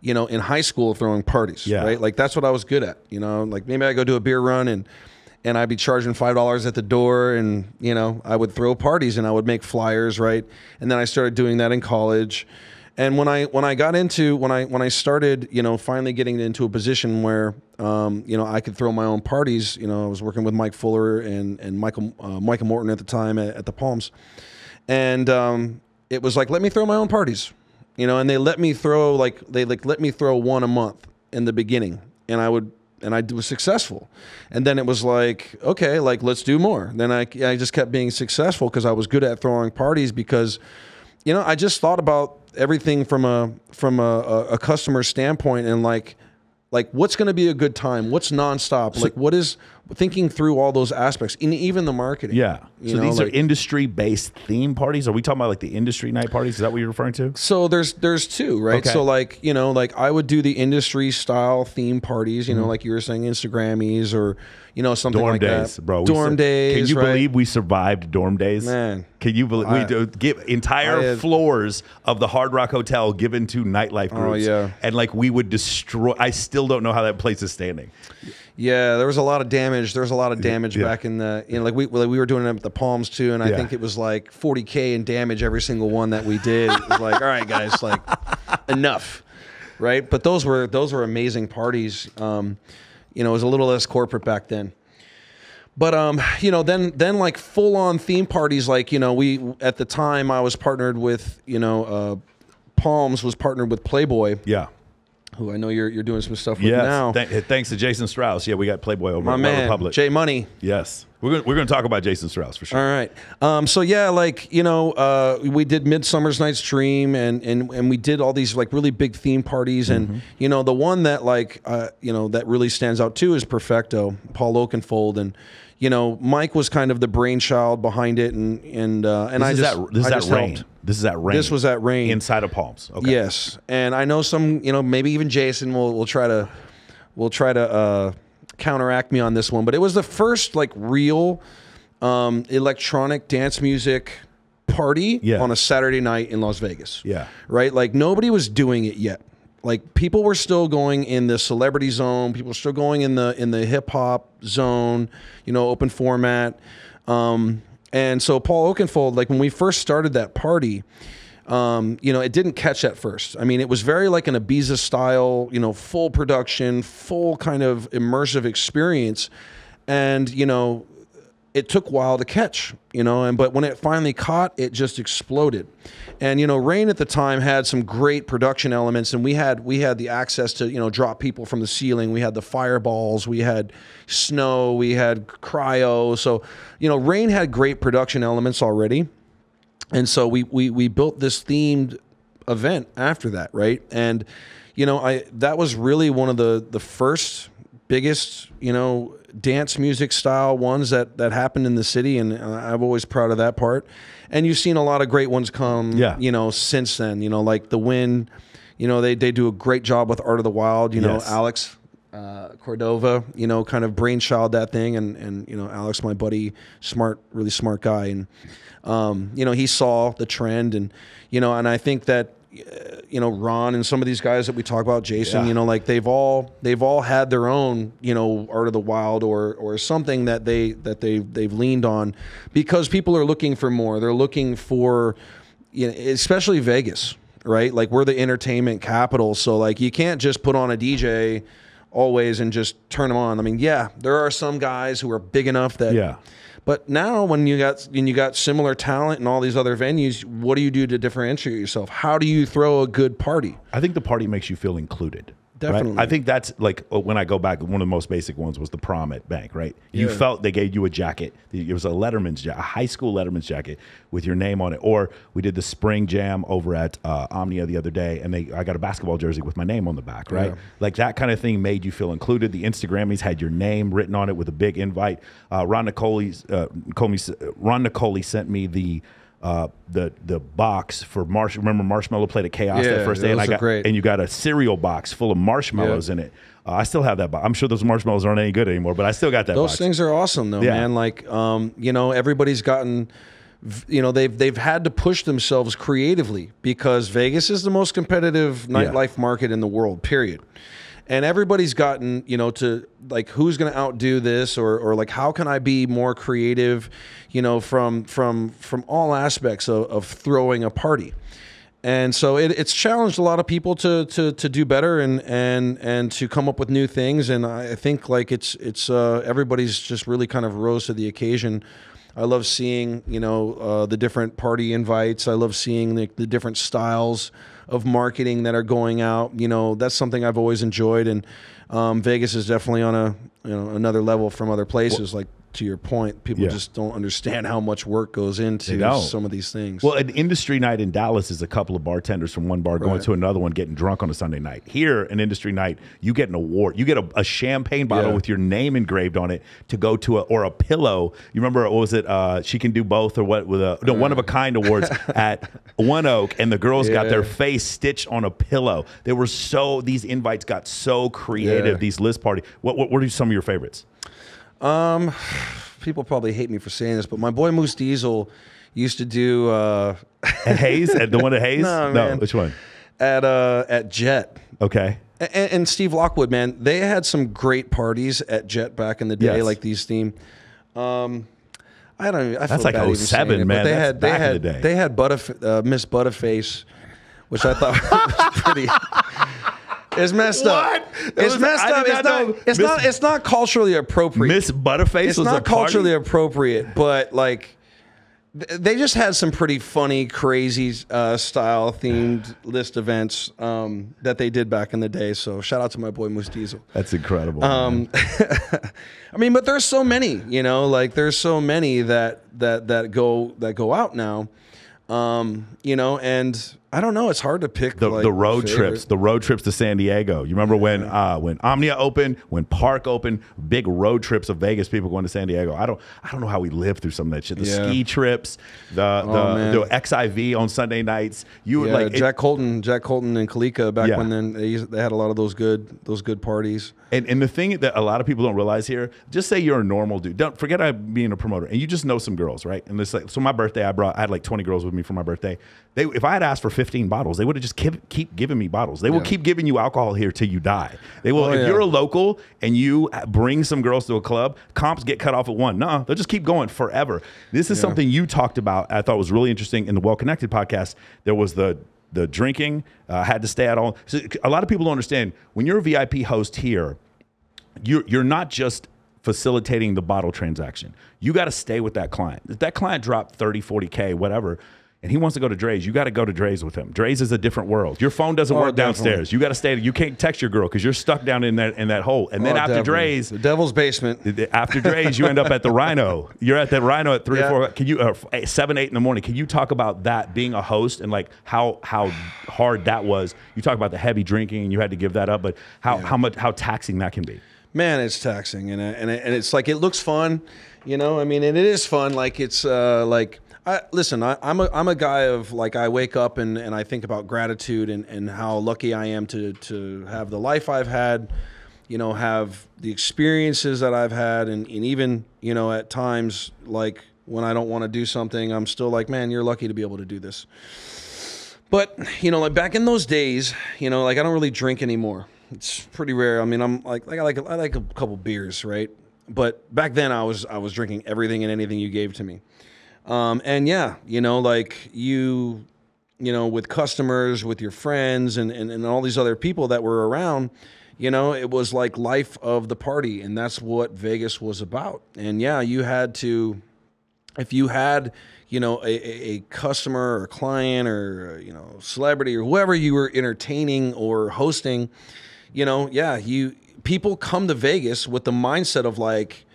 you know, in high school throwing parties, right? Like, that's what I was good at, you know, like, maybe I go do a beer run and I'd be charging $5 at the door, and, you know, I would throw parties and I would make flyers, right? And then I started doing that in college. And when I started, you know, finally getting into a position where, you know, I could throw my own parties, you know, I was working with Mike Fuller and Michael Morton at the time at the Palms. And it was like, let me throw my own parties. You know, and they let me throw let me throw one a month in the beginning, and I would was successful. And then it was like, okay, like let's do more. Then I just kept being successful because I was good at throwing parties, because, you know, I just thought about everything from a customer standpoint, and like what's going to be a good time, what's nonstop, like what is, thinking through all those aspects, and even the marketing. Yeah. So these are industry-based theme parties. Are we talking about like the industry night parties? Is that what you're referring to? So there's two, right? Okay. So like, you know, like I would do the industry style theme parties, you know, like you were saying, Instagrammies, or, you know, something dorm like days, that. Bro. Dorm days. Can you believe we survived dorm days? Man. Can you believe we do give entire floors of the Hard Rock Hotel given to nightlife groups? Oh, yeah. And like we would destroy. I still don't know how that place is standing. Yeah, there was a lot of damage. There was a lot of damage back in the, you know, like we were doing it at the Palms too, and I think it was like $40K in damage every single one that we did. It was like, all right, guys, like enough, right? But those were amazing parties. You know, it was a little less corporate back then. But you know, then like full on theme parties, like, you know, we at the time I was partnered with, you know, Palms was partnered with Playboy. Yeah. Who I know you're doing some stuff with now. Thanks to Jason Strauss. Yeah, we got Playboy over at man, Republic. J Money. Yes. We're going to talk about Jason Strauss for sure. All right. So yeah, like, you know, we did Midsummer's Night's Dream, and we did all these like really big theme parties, and you know, the one that like you know, that really stands out too is Perfecto, Paul Oakenfold, and you know, Mike was kind of the brainchild behind it, and I just helped. This is at Rain. This was at Rain inside of Palms. Okay. Yes, and I know some, you know, maybe even Jason will try to counteract me on this one, but it was the first like real electronic dance music party on a Saturday night in Las Vegas. Yeah, right. Like nobody was doing it yet. Like people were still going in the celebrity zone. People were still going in the hip hop zone. You know, open format. And so Paul Oakenfold, like when we first started that party, you know, it didn't catch at first. I mean, it was very like an Ibiza style, you know, full production, full kind of immersive experience. And, you know, it took a while to catch, you know, but when it finally caught, it just exploded. And, you know, Rain at the time had some great production elements, and we had the access to, you know, drop people from the ceiling. We had the fireballs, we had snow, we had cryo. So, you know, Rain had great production elements already. And so we built this themed event after that, right? And, you know, that was really one of the first biggest, you know, dance music style ones that happened in the city, and I'm always proud of that part. And you've seen a lot of great ones come, you know, since then. You know, like The Wind, you know, they do a great job with Art of the Wild. You know, Alex Cordova, you know, kind of brainchild that thing, and you know, Alex, my buddy, really smart guy, and you know, he saw the trend, and you know, and I think that, you know, Ronn and some of these guys that we talk about, Jason, you know, like they've all had their own, you know, Art of the Wild or something that they've leaned on, because people are looking for more. They're looking for, you know, especially Vegas, right? Like we're the entertainment capital, so like you can't just put on a DJ always and just turn them on. I mean, yeah, there are some guys who are big enough that But now when you got similar talent in all these other venues, what do you do to differentiate yourself? How do you throw a good party? I think the party makes you feel included. Definitely. Right? I think that's like, when I go back, one of the most basic ones was the prom at Bank, right? You felt they gave you a jacket. It was a high school Letterman's jacket with your name on it. Or we did the spring jam over at Omnia the other day, and I got a basketball jersey with my name on the back, right? Yeah. Like that kind of thing made you feel included. The Instagrammies had your name written on it with a big invite. Ron Nicoli sent me the box for Remember Marshmallow played at Chaos that first day, and you got a cereal box full of marshmallows in it. I still have that box. I'm sure those marshmallows aren't any good anymore, but I still got that box. Those things are awesome though, man. Like, you know, everybody's gotten, you know, they've had to push themselves creatively, because Vegas is the most competitive nightlife market in the world, period. And everybody's gotten, you know, to like, who's going to outdo this, or like, how can I be more creative, you know, from all aspects of throwing a party. And so it's challenged a lot of people to do better and to come up with new things. And I think like it's everybody's just really kind of rose to the occasion. I love seeing, you know, the different party invites. I love seeing the different styles of marketing that are going out. You know, that's something I've always enjoyed, and Vegas is definitely on a another level from other places. Like, to your point, people just don't understand how much work goes into some of these things. Well, an industry night in Dallas is a couple of bartenders from one bar going to another one, getting drunk on a Sunday night. Here, an industry night, you get an award. You get a champagne bottle with your name engraved on it to go to or a pillow. You remember, what was it? She Can Do Both, or what? With One of a Kind awards at One Oak, and the girls got their face stitched on a pillow. They were these invites got so creative. These list parties. What are some of your favorites? People probably hate me for saying this, but my boy Moose Diesel used to do at Hayes, at the one at Hayes. No, which one? At Jet. Okay. And Steve Lockwood, man, they had some great parties at Jet back in the day, like these theme. I don't. I That's like 07, man. They had Miss Buttaface, which I thought was pretty. It's messed up. It's messed up. It's not culturally appropriate. Miss Buttaface was not culturally appropriate, but like they just had some pretty funny, crazy style themed list events that they did back in the day. So shout out to my boy Moose Diesel. That's incredible. I mean, but there's so many, you know, like there's so many that go out now. You know, and I don't know. It's hard to pick the road trips. The road trips to San Diego. You remember when Omnia opened, when Park opened, big road trips of Vegas people going to San Diego. I don't know how we lived through some of that shit. The ski trips, the XIV on Sunday nights. Jack Colton and Kalika back when then they had a lot of those good parties. And the thing that a lot of people don't realize here, just say you're a normal dude. Don't forget I'm being a promoter, and you just know some girls, right? And it's like, so my birthday, I had like 20 girls with me for my birthday. If I had asked for 15 bottles, they would have just keep giving me bottles. They will keep giving you alcohol here till you die. They will. If you're a local and you bring some girls to a club, comps get cut off at one. No, they'll just keep going forever. This is something you talked about. I thought was really interesting in the Well Connected podcast. There was the drinking, had to stay at all. So a lot of people don't understand when you're a VIP host here, you're not just facilitating the bottle transaction. You got to stay with that client. If that client dropped 30, 40K, whatever, and he wants to go to Drai's, you got to go to Drai's with him. Drai's is a different world. Your phone doesn't work downstairs. You got to stay. You can't text your girl because you're stuck down in that hole. And then after Drai's, the devil's basement. After Drai's, you end up at the Rhino. You're at the Rhino at 3 or 4. Can you 7, 8 in the morning? Can you talk about that being a host and like how hard that was? You talk about the heavy drinking and you had to give that up, but how taxing that can be. Man, it's taxing, and it's like it looks fun, you know. I mean, and it is fun. Like it's like. Listen, I'm a guy of like I wake up and I think about gratitude and how lucky I am to have the life I've had, you know, have the experiences that I've had, and even, you know, at times like when I don't want to do something, I'm still like, man, you're lucky to be able to do this. But, you know, like back in those days, you know, like I don't really drink anymore. It's pretty rare. I mean, I like a couple beers, right? But back then I was drinking everything and anything you gave to me. And yeah, you know, like you know, with customers, with your friends and all these other people that were around, you know, it was like life of the party, and that's what Vegas was about. And yeah, you had to, if you had, you know, a customer or a client or, you know, celebrity or whoever you were entertaining or hosting, you know, people come to Vegas with the mindset of like,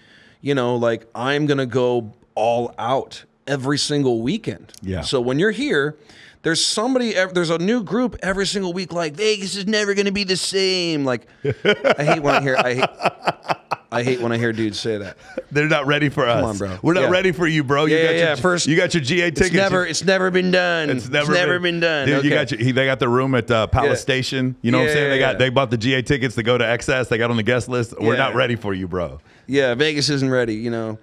you know, like I'm going to go all out every single weekend. Yeah. So when you're here, there's a new group every single week. Like Vegas is never going to be the same. Like I hate when I hear dudes say that. They're not ready for us. Come on, bro. We're not ready for you, bro. First, you got your GA tickets. It's never been done. It's never been done. Dude, okay. They got the room at Palace Station. You know what I'm saying? They bought the GA tickets to go to XS. They got on the guest list. We're not ready for you, bro. Yeah, Vegas isn't ready, you know.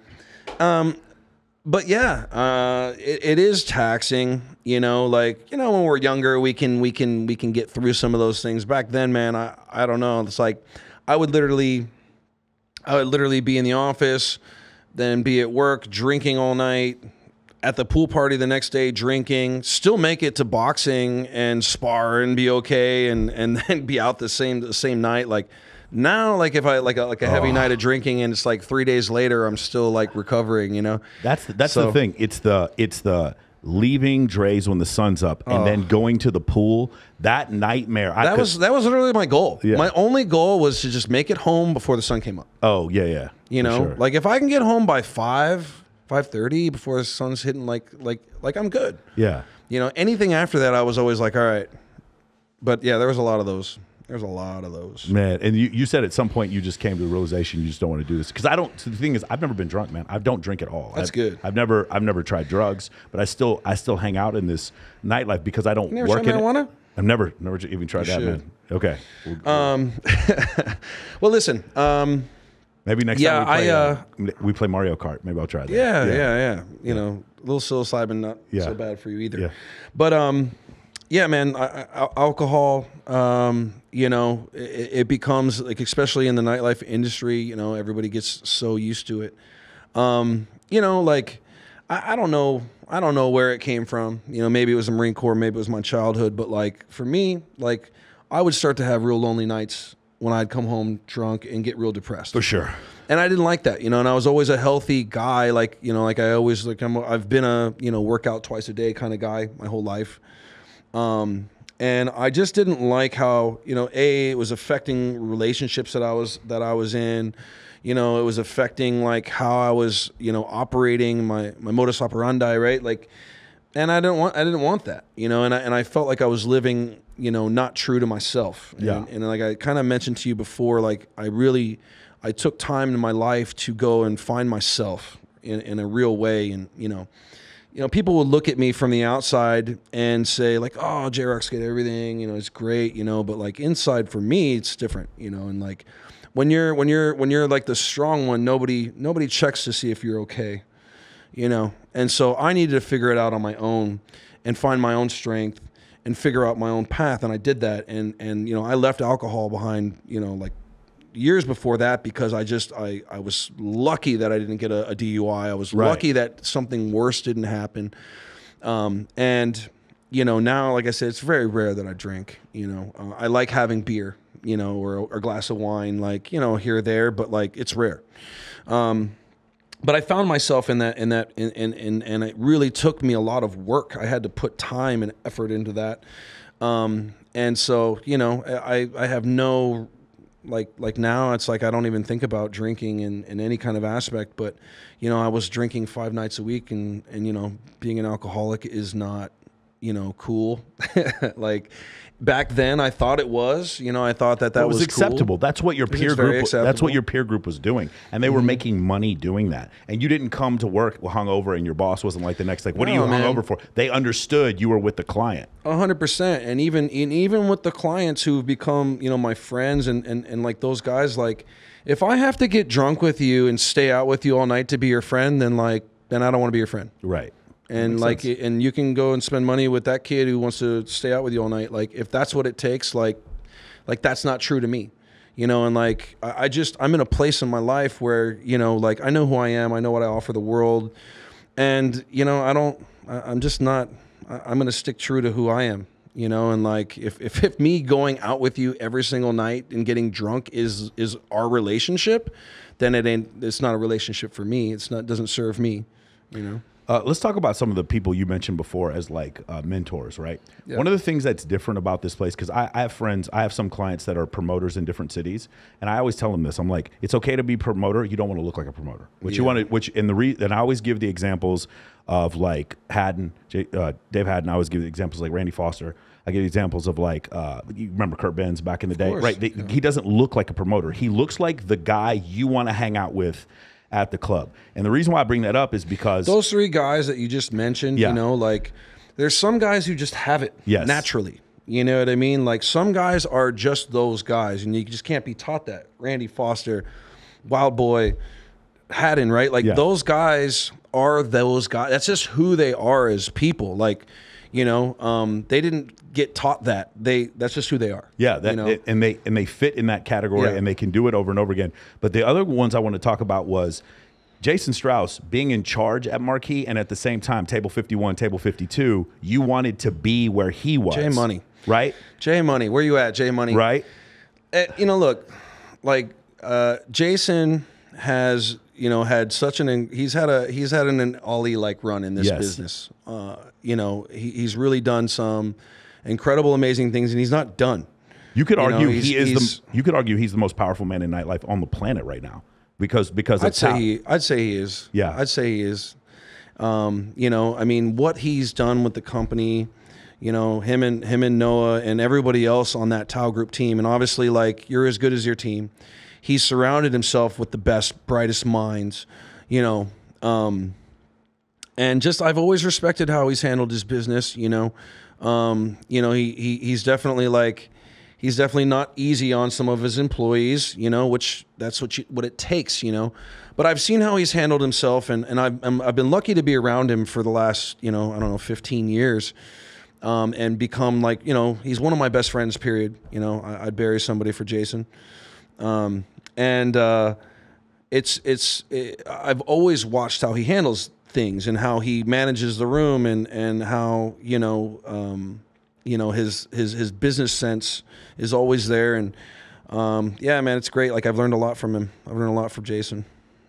But yeah, it is taxing, you know, like, you know, when we're younger, we can get through some of those things. Back then, man, I don't know. It's like I would literally be in the office, then be at work, drinking all night, at the pool party the next day, drinking, still make it to boxing and spar and be okay, and then be out the same night. Like now, like if I like a heavy night of drinking and it's like 3 days later, I'm still like recovering, you know. That's the thing. It's the leaving Dre's when the sun's up and then going to the pool, that nightmare. That was literally my goal. Yeah. My only goal was to just make it home before the sun came up. Oh, yeah. You know, sure. like if I can get home by 5:30 before the sun's hitting, like I'm good. Yeah. You know, anything after that, I was always like, all right. But yeah, there was a lot of those. There's a lot of those. Man, and you said at some point you just came to the realization you just don't want to do this. Because the thing is, I've never been drunk, man. I don't drink at all. That's good. I've never tried drugs, but I still hang out in this nightlife because I don't You never work tried in marijuana? it. I've never even tried that, man. Okay. Well, listen. Maybe next time we play Mario Kart. Maybe I'll try that. Yeah. You know, a little psilocybin, not so bad for you either. Yeah. But yeah, man, alcohol, you know, it becomes like, especially in the nightlife industry, you know, everybody gets so used to it. You know, like, I don't know where it came from. You know, maybe it was the Marine Corps, maybe it was my childhood, but like for me, like I would start to have real lonely nights when I'd come home drunk and get real depressed. For sure. And I didn't like that, you know, and I was always a healthy guy. Like, you know, like I always, like I've been a, you know, workout twice a day kind of guy my whole life. And I just didn't like how, you know, it was affecting relationships that I was in, you know, it was affecting like how I was, you know, operating my modus operandi, right? Like, and I didn't want that, you know, and I felt like I was living, you know, not true to myself. And like I kind of mentioned to you before, like I took time in my life to go and find myself in a real way. And, you know, people would look at me from the outside and say like, oh, JROC's got everything, you know, it's great, you know, but like inside for me, it's different, you know, and like when you're like the strong one, nobody checks to see if you're okay, you know? And so I needed to figure it out on my own and find my own strength and figure out my own path. And I did that. And, you know, I left alcohol behind, you know, like years before that, because I was lucky that I didn't get a DUI. I was lucky that something worse didn't happen. And, you know, now, like I said, it's very rare that I drink, you know. I like having beer, you know, or a glass of wine, like, you know, here or there, but like it's rare. But I found myself in that, and it really took me a lot of work. I had to put time and effort into that. And so, you know, I have no, like now it's like I don't even think about drinking in any kind of aspect, but, you know, I was drinking 5 nights a week, and you know, being an alcoholic is not, you know, cool. Like back then I thought it was, you know, I thought that was acceptable. Cool. That's what your peer group that's what your peer group was doing, and they were making money doing that. And you didn't come to work hungover, and your boss wasn't like the next, like, what are you hungover for? They understood you were with the client. 100%. And even with the clients who've become, you know, my friends and like those guys, like if I have to get drunk with you and stay out with you all night to be your friend, then I don't want to be your friend. Right. And like, and you can go and spend money with that kid who wants to stay out with you all night. Like, if that's what it takes, like that's not true to me, you know. And like, I'm in a place in my life where, you know, like I know who I am, I know what I offer the world, and you know, I'm going to stick true to who I am, you know. And like, if me going out with you every single night and getting drunk is our relationship, then it's not a relationship for me. Doesn't serve me, you know. Let's talk about some of the people you mentioned before as like mentors, right? Yeah. One of the things that's different about this place, because I have friends, I have some clients that are promoters in different cities, and I always tell them this. I'm like, it's okay to be a promoter. You don't want to look like a promoter. And I always give the examples of like Hadden, Dave Hadden. I always give the examples like Randy Foster. I give examples of like, you remember Kurt Benz back in the day, right? He doesn't look like a promoter. He looks like the guy you want to hang out with at the club. And the reason why I bring that up is because those 3 guys that you just mentioned, you know, like there's some guys who just have it naturally. You know what I mean? Like some guys are just those guys, and you just can't be taught that. Randy Foster, Wildboy, Hadden, right? Like those guys are those guys. That's just who they are as people. Like, you know, they didn't get taught that. That's just who they are. Yeah, you know? and they fit in that category, and they can do it over and over again. But the other ones I want to talk about was Jason Strauss being in charge at Marquee, and at the same time, table 51, table 52, you wanted to be where he was. J Money. Right? J Money. Where you at, J Money? Right. You know, look, like Jason has, you know, had such he's had an Ollie like run in this business. You know, he's really done some incredible, amazing things, and he's not done. You could argue you could argue he's the most powerful man in nightlife on the planet right now because I'd say he is. Yeah, I'd say he is. You know, I mean, what he's done with the company, you know, him and Noah and everybody else on that Tao Group team, and obviously, like, you're as good as your team. He's surrounded himself with the best, brightest minds, you know, and just I've always respected how he's handled his business. You know, he's definitely like. He's definitely not easy on some of his employees, you know, which that's what it takes, you know. But I've seen how he's handled himself, and I've been lucky to be around him for the last, you know, I don't know, 15 years, and become like, you know, he's one of my best friends. Period. You know, I'd bury somebody for Jason, I've always watched how he handles things and how he manages the room and how his business sense is always there, and yeah, man, it's great. Like, I've learned a lot from him. I've learned a lot from Jason.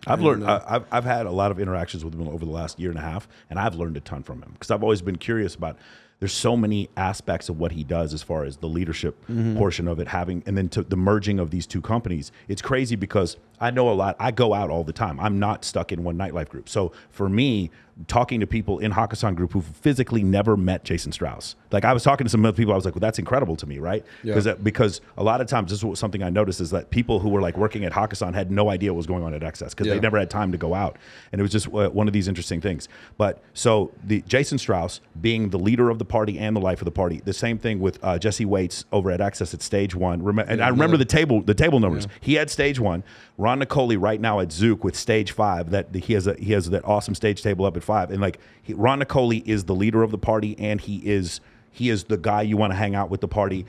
I've had a lot of interactions with him over the last year and a half, and I've learned a ton from him because I've always been curious about. There's so many aspects of what he does as far as the leadership portion of it and then to the merging of these two companies. It's crazy because I know a lot. I go out all the time. I'm not stuck in one nightlife group. So for me, talking to people in Hakkasan group who physically never met Jason Strauss, like I was talking to some other people, I was like, well, that's incredible to me, right? Because a lot of times, this is something I noticed is that people who were like working at Hakkasan had no idea what was going on at Excess because they never had time to go out. And it was just one of these interesting things. But so the Jason Strauss being the leader of the party and the life of the party, the same thing with Jesse Waits over at Excess at stage 1. And I remember the table numbers. He had stage 1. Ron Nicoli right now at Zook with stage 5. That he has that awesome stage table up at 5. And like Ron Nicoli is the leader of the party, and he is the guy you want to hang out with the party.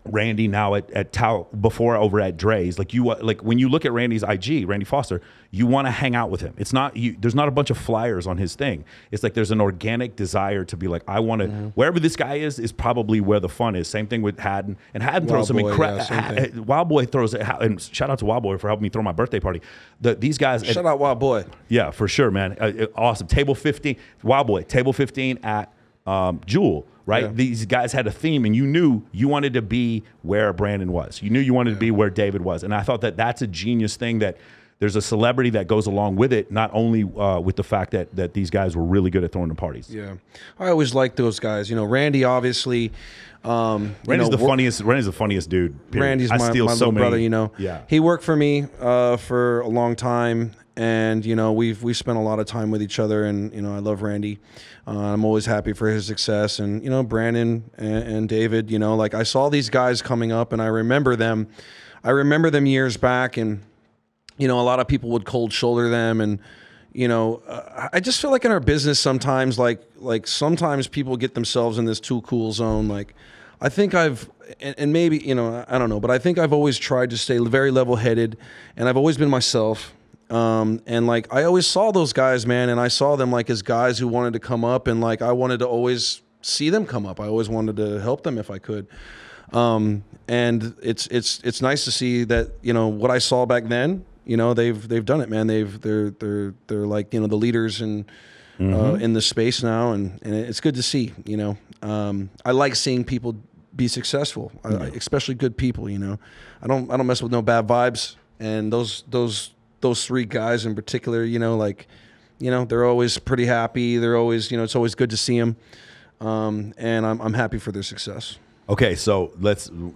Randy now at Tao, before over at Drai's, like when you look at Randy's IG, Randy Foster, you want to hang out with him. It's not there's not a bunch of flyers on his thing. It's like there's an organic desire to be like, I want to wherever this guy is probably where the fun is. Same thing with Hadden, and Hadden throws some incredible. Wildboy throws it, and shout out to Wildboy for helping me throw my birthday party. These guys, shout out Wildboy. Yeah, for sure, man. Awesome. Table 15, Wildboy. Table 15 at Jewel. Right? Yeah. These guys had a theme, and you knew you wanted to be where Brandon was. You knew you wanted to be where David was. And I thought that that's a genius thing, that there's a celebrity that goes along with it, not only with the fact that these guys were really good at throwing the parties. Yeah. I always liked those guys. You know, Randy, obviously. Randy's the funniest dude. Period. Randy's my little brother, you know. Yeah. He worked for me for a long time. And, you know, we've spent a lot of time with each other, and, you know, I love Randy. I'm always happy for his success. And, you know, Brandon and David, you know, like I saw these guys coming up, and I remember them years back, and, you know, a lot of people would cold shoulder them. And, you know, I just feel like in our business sometimes, like sometimes people get themselves in this too cool zone. Like, I think and maybe, you know, I don't know, but I think I've always tried to stay very level-headed, and I've always been myself. And like, I always saw those guys, man, and I saw them like as guys who wanted to come up, and like, I wanted to always see them come up. I always wanted to help them if I could. And it's nice to see that, you know, what I saw back then, you know, they've done it, man. They're like, you know, the leaders in the space now. And it's good to see, you know. I like seeing people be successful, especially good people, you know. I don't mess with no bad vibes. And those three guys in particular, you know, like, you know, they're always pretty happy. They're always, you know, it's always good to see them. And I'm happy for their success. Okay, so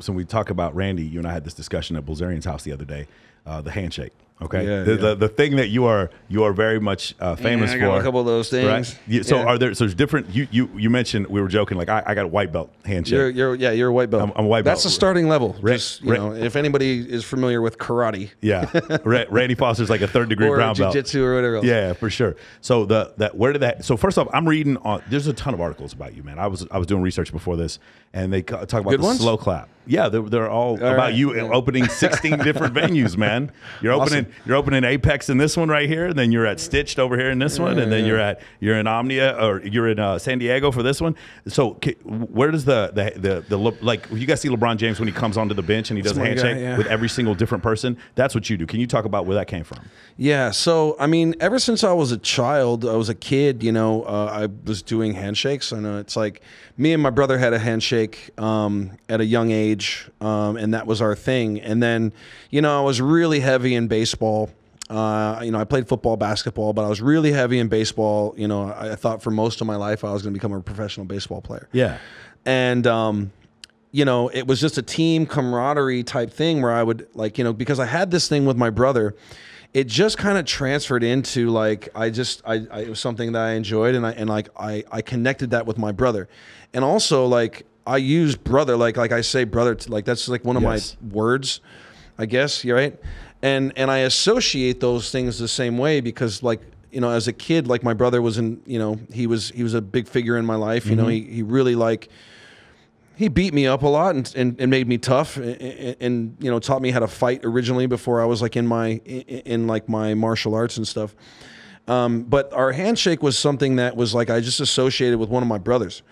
we talk about Randy. You and I had this discussion at Bulzarian's house the other day, the handshake. Okay, the thing that you are very much famous for. I got a couple of those things. Right? So are there? So there's different. You mentioned, we were joking, like I got a white belt handshake. You're a white belt. I'm a white belt. That's the starting level. Just, you know, if anybody is familiar with karate. Yeah, Randy Foster's like a 3rd degree brown belt. Or jiu-jitsu or whatever else. Yeah, for sure. So where did that? So first off, I'm reading on. There's a ton of articles about you, man. I was doing research before this, and they talk about Good the ones? slow clap. Yeah, they're all about you opening 16 different venues, man. You're opening you're opening Apex in this one right here, and then you're at Stitched over here in this one, and then you're in Omnia, or you're in San Diego for this one. So where does the like, you guys see LeBron James when he comes onto the bench and he does a handshake with every single different person? That's what you do. Can you talk about where that came from? Yeah. So, I mean, ever since I was a child, I was a kid, you know, I was doing handshakes. I know it's like me and my brother had a handshake at a young age, and that was our thing. And then, you know, I was really heavy in baseball. You know, I played football, basketball, but I was really heavy in baseball. You know, I thought for most of my life I was going to become a professional baseball player. Yeah. And, you know, it was just a team camaraderie type thing where I would, like, you know, because I had this thing with my brother, it just kind of transferred into, like, it was something that I enjoyed, and I connected that with my brother. And also, like, I use brother, like I say brother, like that's like one of my words, I guess, right? And I associate those things the same way because, like, you know, as a kid, like, my brother was you know, he was a big figure in my life. You know, he really, like, he beat me up a lot and made me tough and you know, taught me how to fight originally before I was, like, in my martial arts and stuff. But our handshake was something that was, like, I just associated with one of my brothers,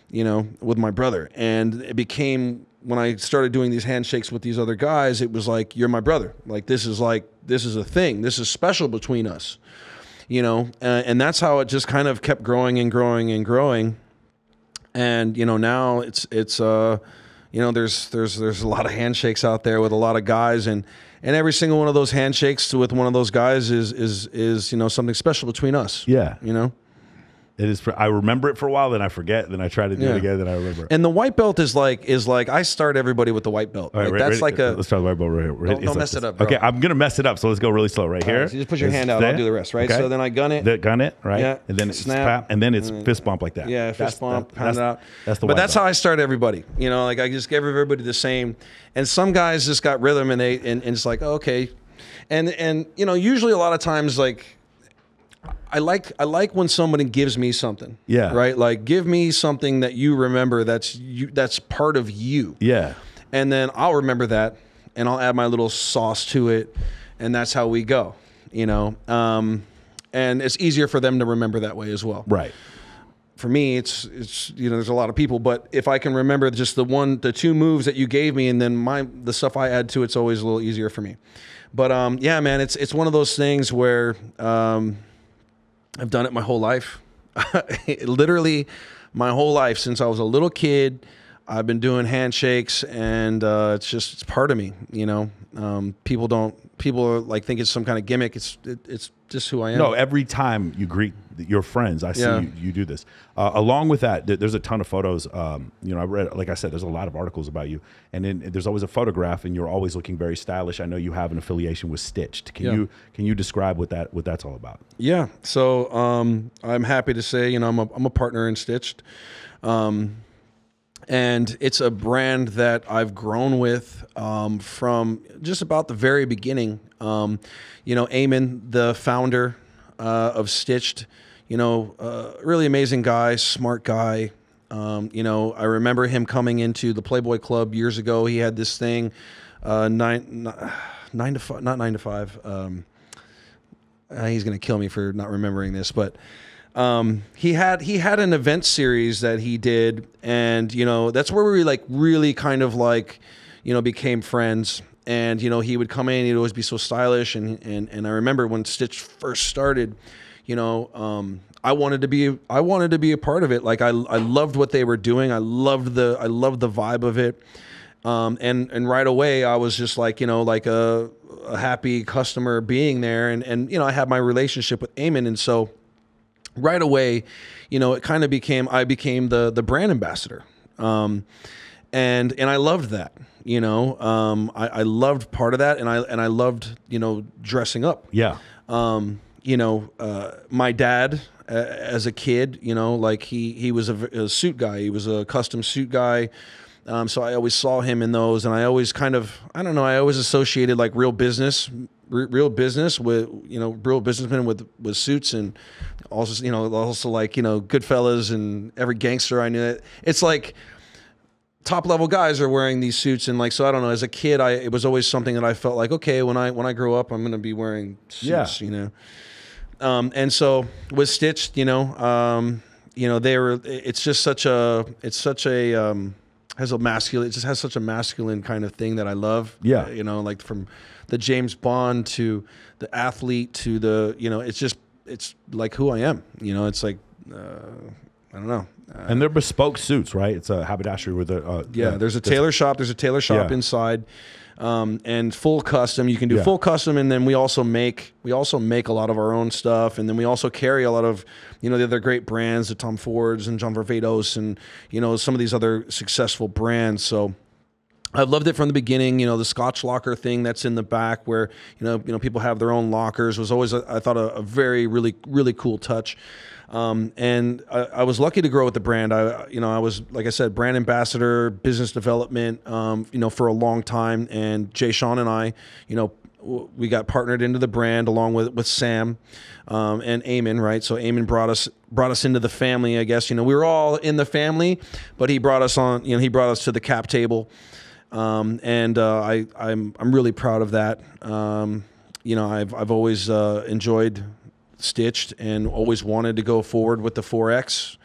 you know, with my brother. And it became, when I started doing these handshakes with these other guys, it was like, you're my brother. Like, this is a thing. This is special between us, you know? And that's how it just kind of kept growing and growing and growing. And, you know, now it's you know, there's a lot of handshakes out there with a lot of guys, and every single one of those handshakes with one of those guys is you know, something special between us. Yeah. You know? It is. I remember it for a while, then I forget, then I try to do it again, then I remember it. And the white belt is like I start everybody with the white belt. All right, like, that's ready? like Let's try the white belt right here. Don't mess it up, bro. Okay, I'm gonna mess it up, so let's go really slow right here. Right, so you just put your hand out. I'll do the rest. Right. Okay. So then I gun it. Gun it. Right. Yeah. And then it's snap, and then it's fist bump like that. Yeah, fist bump, pound it out. That's the. But that's how I start everybody. You know, like, I just give everybody the same. And some guys just got rhythm, and it's like, oh, okay, and you know, usually a lot of times, like, I like when somebody gives me something. Yeah. Right? Like, give me something that you remember that's part of you. Yeah. And then I'll remember that, and I'll add my little sauce to it, and that's how we go, you know? And it's easier for them to remember that way as well. Right. For me, it's you know, there's a lot of people, but if I can remember just the two moves that you gave me, and then the stuff I add to it's always a little easier for me. But yeah, man, it's one of those things where I've done it my whole life. Literally my whole life since I was a little kid. I've been doing handshakes, and it's part of me, you know. People are like, think it's some kind of gimmick. It's just who I am. No, every time you greet your friends, I see you do this. Along with that, there's a ton of photos. You know, I read, like I said, there's a lot of articles about you, and then there's always a photograph, and you're always looking very stylish. I know you have an affiliation with Stitched. Can you describe what that's all about? Yeah. So I'm happy to say, you know, I'm a partner in Stitched. And it's a brand that I've grown with from just about the very beginning. You know, Eamon, the founder of Stitched, you know, really amazing guy, smart guy. You know, I remember him coming into the Playboy Club years ago. He had this thing, 9 to 5, not 9 to 5. He's going to kill me for not remembering this, but he had an event series that he did, and you know, that's where we really kind of you know, became friends. And you know, he would come in, he'd always be so stylish, and I remember when Stitch first started, you know, I wanted to be a part of it. Like, I loved what they were doing. I loved the vibe of it. And right away I was just like, you know, like a happy customer being there, and you know, I had my relationship with Eamon, and so right away, you know, it kind of I became the brand ambassador. And I loved that, you know, I loved part of that, and I loved, you know, dressing up. Yeah. You know, my dad, as a kid, you know, like he was a suit guy. He was a custom suit guy. So I always saw him in those, and I always kind of, I don't know, I always associated like real business with, you know, real businessmen with suits, and also, you know, like, you know, Goodfellas and every gangster I knew. It's like, top level guys are wearing these suits, and like, so I don't know. As a kid, it was always something that I felt like, okay, when I grow up, I'm gonna be wearing suits, you know. And so with Stitched, you know, it's just such a has a masculine, it just has such a masculine kind of thing that I love. Yeah, you know, like from the James Bond to the athlete to the, you know, it's like who I am. You know, it's like I don't know. And they're bespoke suits, right? It's a haberdashery with a there's a tailor shop. There's a tailor shop inside, and full custom. You can do full custom, and then we also make a lot of our own stuff, and then we also carry a lot of, you know, the other great brands, the Tom Fords and John Varvatos, and, you know, some of these other successful brands. So I've loved it from the beginning. You know, the Scotch locker thing that's in the back, where you know people have their own lockers, was always I thought a very really cool touch. And I was lucky to grow with the brand. I was, like I said, brand ambassador, business development, you know, for a long time. And Jay Sean and I, you know, we got partnered into the brand along with Sam, and Eamon, right? So Eamon brought us into the family, I guess. You know, we were all in the family, but he brought us on, you know, he brought us to the cap table. I'm really proud of that. You know, I've always enjoyed Stitched and always wanted to go forward with the 4X,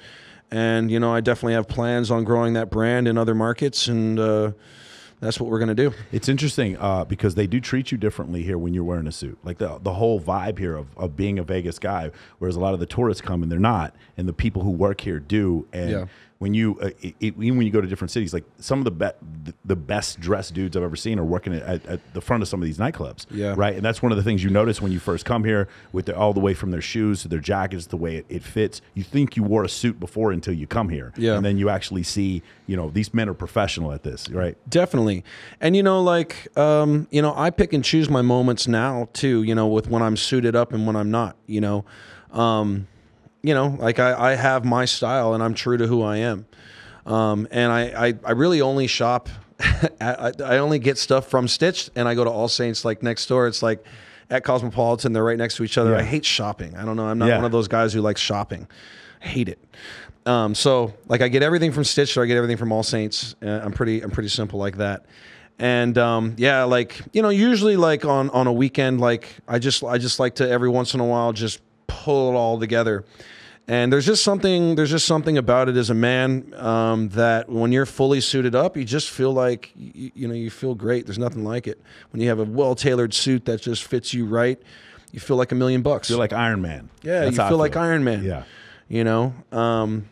and you know, I definitely have plans on growing that brand in other markets, and that's what we're going to do. It's interesting because they do treat you differently here when you're wearing a suit. Like the whole vibe here of being a Vegas guy, whereas a lot of the tourists come and they're not, and the people who work here do. And when you even when you go to different cities, like some of the best dressed dudes I've ever seen are working at the front of some of these nightclubs. Yeah. Right. And that's one of the things you notice when you first come here, with all the way from their shoes to their jackets, the way it fits. You think you wore a suit before until you come here. Yeah. And then you actually see, you know, these men are professional at this, right? Definitely. And you know, like you know, I pick and choose my moments now too, you know, with when I'm suited up and when I'm not, you know. You know, like I have my style and I'm true to who I am. And I really only shop, I only get stuff from Stitched, and I go to All Saints, like next door. It's like at Cosmopolitan, they're right next to each other. Yeah. I hate shopping. I don't know. I'm not one of those guys who likes shopping. I hate it. So like I get everything from Stitched, or I get everything from All Saints. I'm pretty simple like that. And yeah, like, you know, usually like on a weekend, like I just like to every once in a while just pull it all together. And there's just something about it as a man, that when you're fully suited up, you just feel like, you know, you feel great. There's nothing like it. When you have a well-tailored suit that just fits you right, you feel like $1 million. Feel like Iron Man. Yeah, that's you feel like Iron Man. Yeah. You know,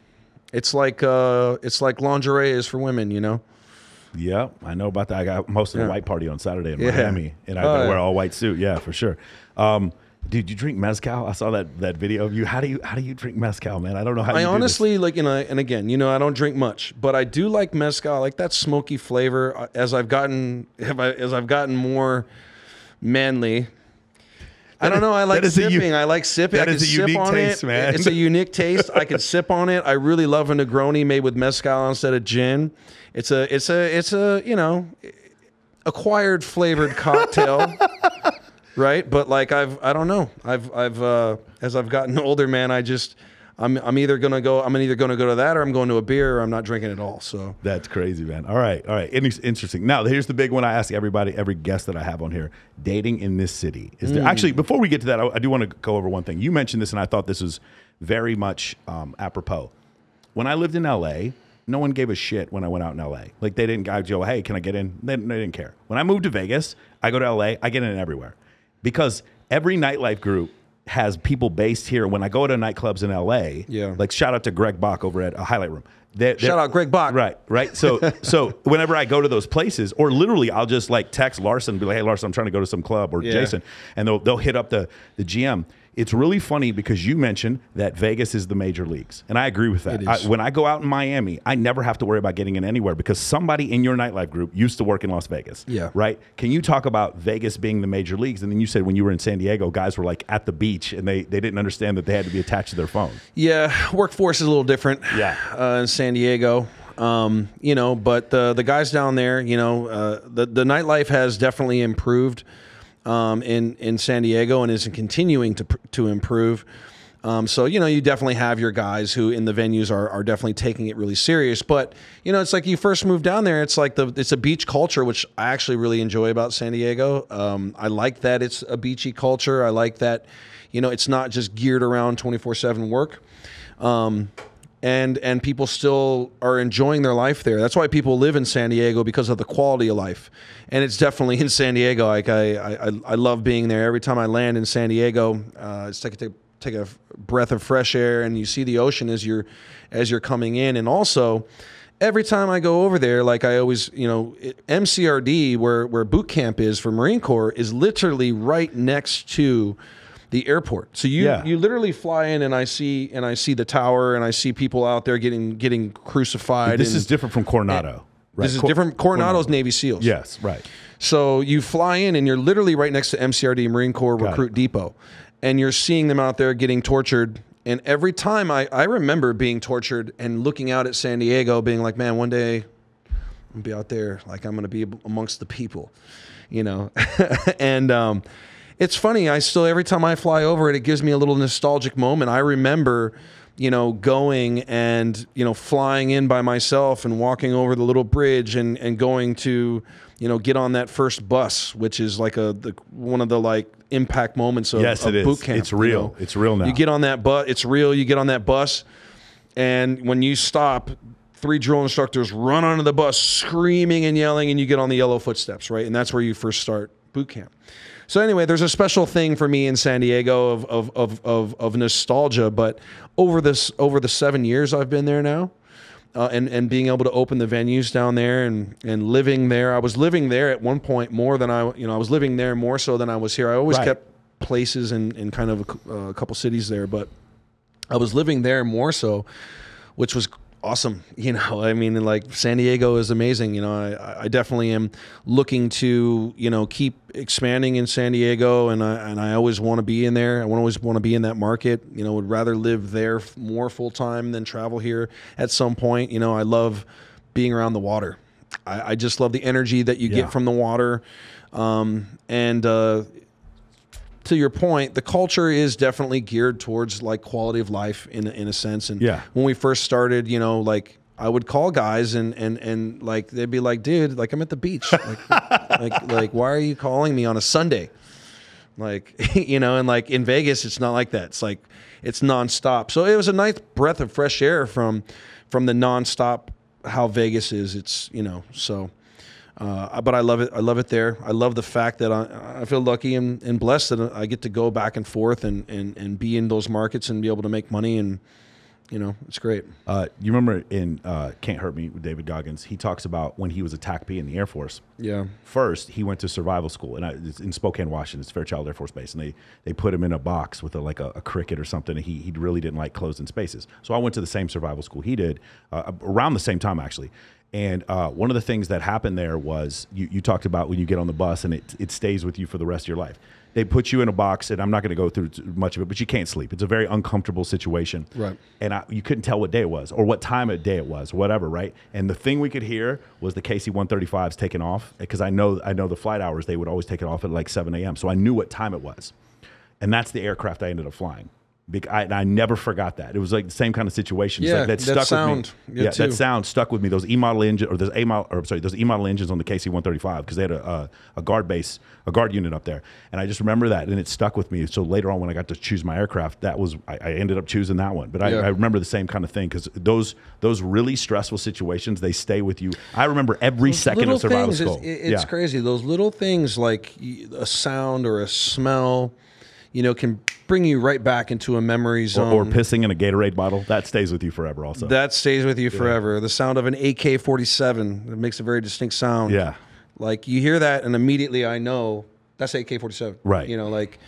it's like lingerie is for women, you know? Yeah, I know about that. I got hosting a white party on Saturday in Miami, and I wear all white suit. Yeah, for sure. Dude, you drink mezcal? I saw that video of you. How do you drink mezcal, man? I don't know how. I honestly like, you know, and again, you know, I don't drink much, but I do like mezcal. I like that smoky flavor. As I've gotten more manly, I don't know. I like sipping. I like sipping. That is a unique taste, man. It's a unique taste. I can sip on it. I really love a Negroni made with mezcal instead of gin. It's a you know, acquired flavored cocktail. Right, but like I don't know. I've as I've gotten older, man, I'm either gonna go to that, or I'm going to a beer, or I'm not drinking at all. So that's crazy, man. All right. Interesting. Now here's the big one. I ask everybody, every guest that I have on here: dating in this city. Is there actually? Before we get to that, I do want to go over one thing. You mentioned this, and I thought this was very much apropos. When I lived in LA, no one gave a shit when I went out in LA. Like they didn't go, hey, can I get in? They didn't care. When I moved to Vegas, I go to LA, I get in everywhere. Because every nightlife group has people based here. When I go to nightclubs in LA, like shout out to Greg Bach over at a Highlight Room. Shout out Greg Bach. Right. So whenever I go to those places, or literally I'll just like text Larson and be like, hey, Larson, I'm trying to go to some club, or Jason, and they'll hit up the GM. It's really funny because you mentioned that Vegas is the major leagues, and I agree with that. When I go out in Miami, I never have to worry about getting in anywhere because somebody in your nightlife group used to work in Las Vegas. Yeah. Right? Can you talk about Vegas being the major leagues? And then you said when you were in San Diego, guys were like at the beach, and they didn't understand that they had to be attached to their phone. Yeah, workforce is a little different. In San Diego. You know, but the guys down there, you know, the nightlife has definitely improved in San Diego, and is continuing to improve. So, you know, you definitely have your guys who in the venues are definitely taking it really serious. But, you know, it's like you first move down there, it's like it's a beach culture, which I actually really enjoy about San Diego. I like that it's a beachy culture. I like that, you know, it's not just geared around 24/7 work. And people still are enjoying their life there. That's why people live in San Diego, because of the quality of life. And it's definitely in San Diego. Like I love being there. Every time I land in San Diego, it's like take a breath of fresh air, and you see the ocean as you're coming in. And also, every time I go over there, like I always, you know, MCRD, where boot camp is for Marine Corps, is literally right next to the airport. So you literally fly in, and I see the tower, and I see people out there getting crucified. This is different from Coronado. Right? This is different. Coronado's Navy SEALs. Yes, right. So you fly in, and you're literally right next to MCRD, Marine Corps Recruit Depot, and you're seeing them out there getting tortured. And every time I remember being tortured and looking out at San Diego, being like, man, one day I'm gonna be out there, like I'm gonna be amongst the people, you know. And it's funny, every time I fly over it gives me a little nostalgic moment. I remember, you know, going and, you know, flying in by myself and walking over the little bridge and going to, you know, get on that first bus, which is like one of the like impact moments of, yes, of it boot is. camp. It's real. You know? It's real now. You get on that bus. It's real. You get on that bus, and when you stop, 3 drill instructors run onto the bus screaming and yelling, and you get on the yellow footsteps, right? And that's where you first start boot camp. So anyway, there's a special thing for me in San Diego of nostalgia. But over the 7 years I've been there now, and being able to open the venues down there and living there, I was living there at one point more than I was living there more so than I was here. I always kept places in kind of a couple cities there, but I was living there more so, which was awesome. You know, I mean, like San Diego is amazing. You know, I definitely am looking to, you know, keep expanding in San Diego, and I always want to be in there. I always want to be in that market. You know, would rather live there more full time than travel here at some point. You know, I love being around the water. I just love the energy that you get from the water. To your point, the culture is definitely geared towards like quality of life in a sense. And when we first started, you know, like I would call guys and like they'd be like, dude, like I'm at the beach. like why are you calling me on a Sunday? Like, you know, and like in Vegas, it's not like that. It's like it's nonstop. So it was a nice breath of fresh air from the nonstop how Vegas is. It's, you know, so. But I love it. I love it there. I love the fact that I feel lucky and blessed that I get to go back and forth and be in those markets and be able to make money, and you know, it's great. You remember in Can't Hurt Me with David Goggins, he talks about when he was a TAC-P in the Air Force. Yeah. First, he went to survival school, and it's in Spokane, Washington. It's Fairchild Air Force Base, and they put him in a box with a cricket or something. And he really didn't like closed in spaces. So I went to the same survival school he did around the same time, actually. And one of the things that happened there was you talked about when you get on the bus and it stays with you for the rest of your life. They put you in a box, and I'm not going to go through much of it, but you can't sleep. It's a very uncomfortable situation. Right. And you couldn't tell what day it was or what time of day it was, whatever, right? And the thing we could hear was the KC-135s taking off, because I know the flight hours, they would always take it off at like 7 a.m. So I knew what time it was. And that's the aircraft I ended up flying. I never forgot that. It was like the same kind of situation. Yeah, like that stuck sound. With me. Yeah, that sound stuck with me. Those E-model engines, or those E-model engines on the KC-135, because they had a guard unit up there, and I just remember that, and it stuck with me. So later on, when I got to choose my aircraft, I ended up choosing that one. But I remember the same kind of thing, because those really stressful situations, they stay with you. I remember every second of survival school. It's crazy. Those little things like a sound or a smell, you know, can bring you right back into a memory zone. Or pissing in a Gatorade bottle. That stays with you forever also. That stays with you forever. The sound of an AK-47, it makes a very distinct sound. Yeah. Like you hear that and immediately I know that's AK-47. Right. You know, like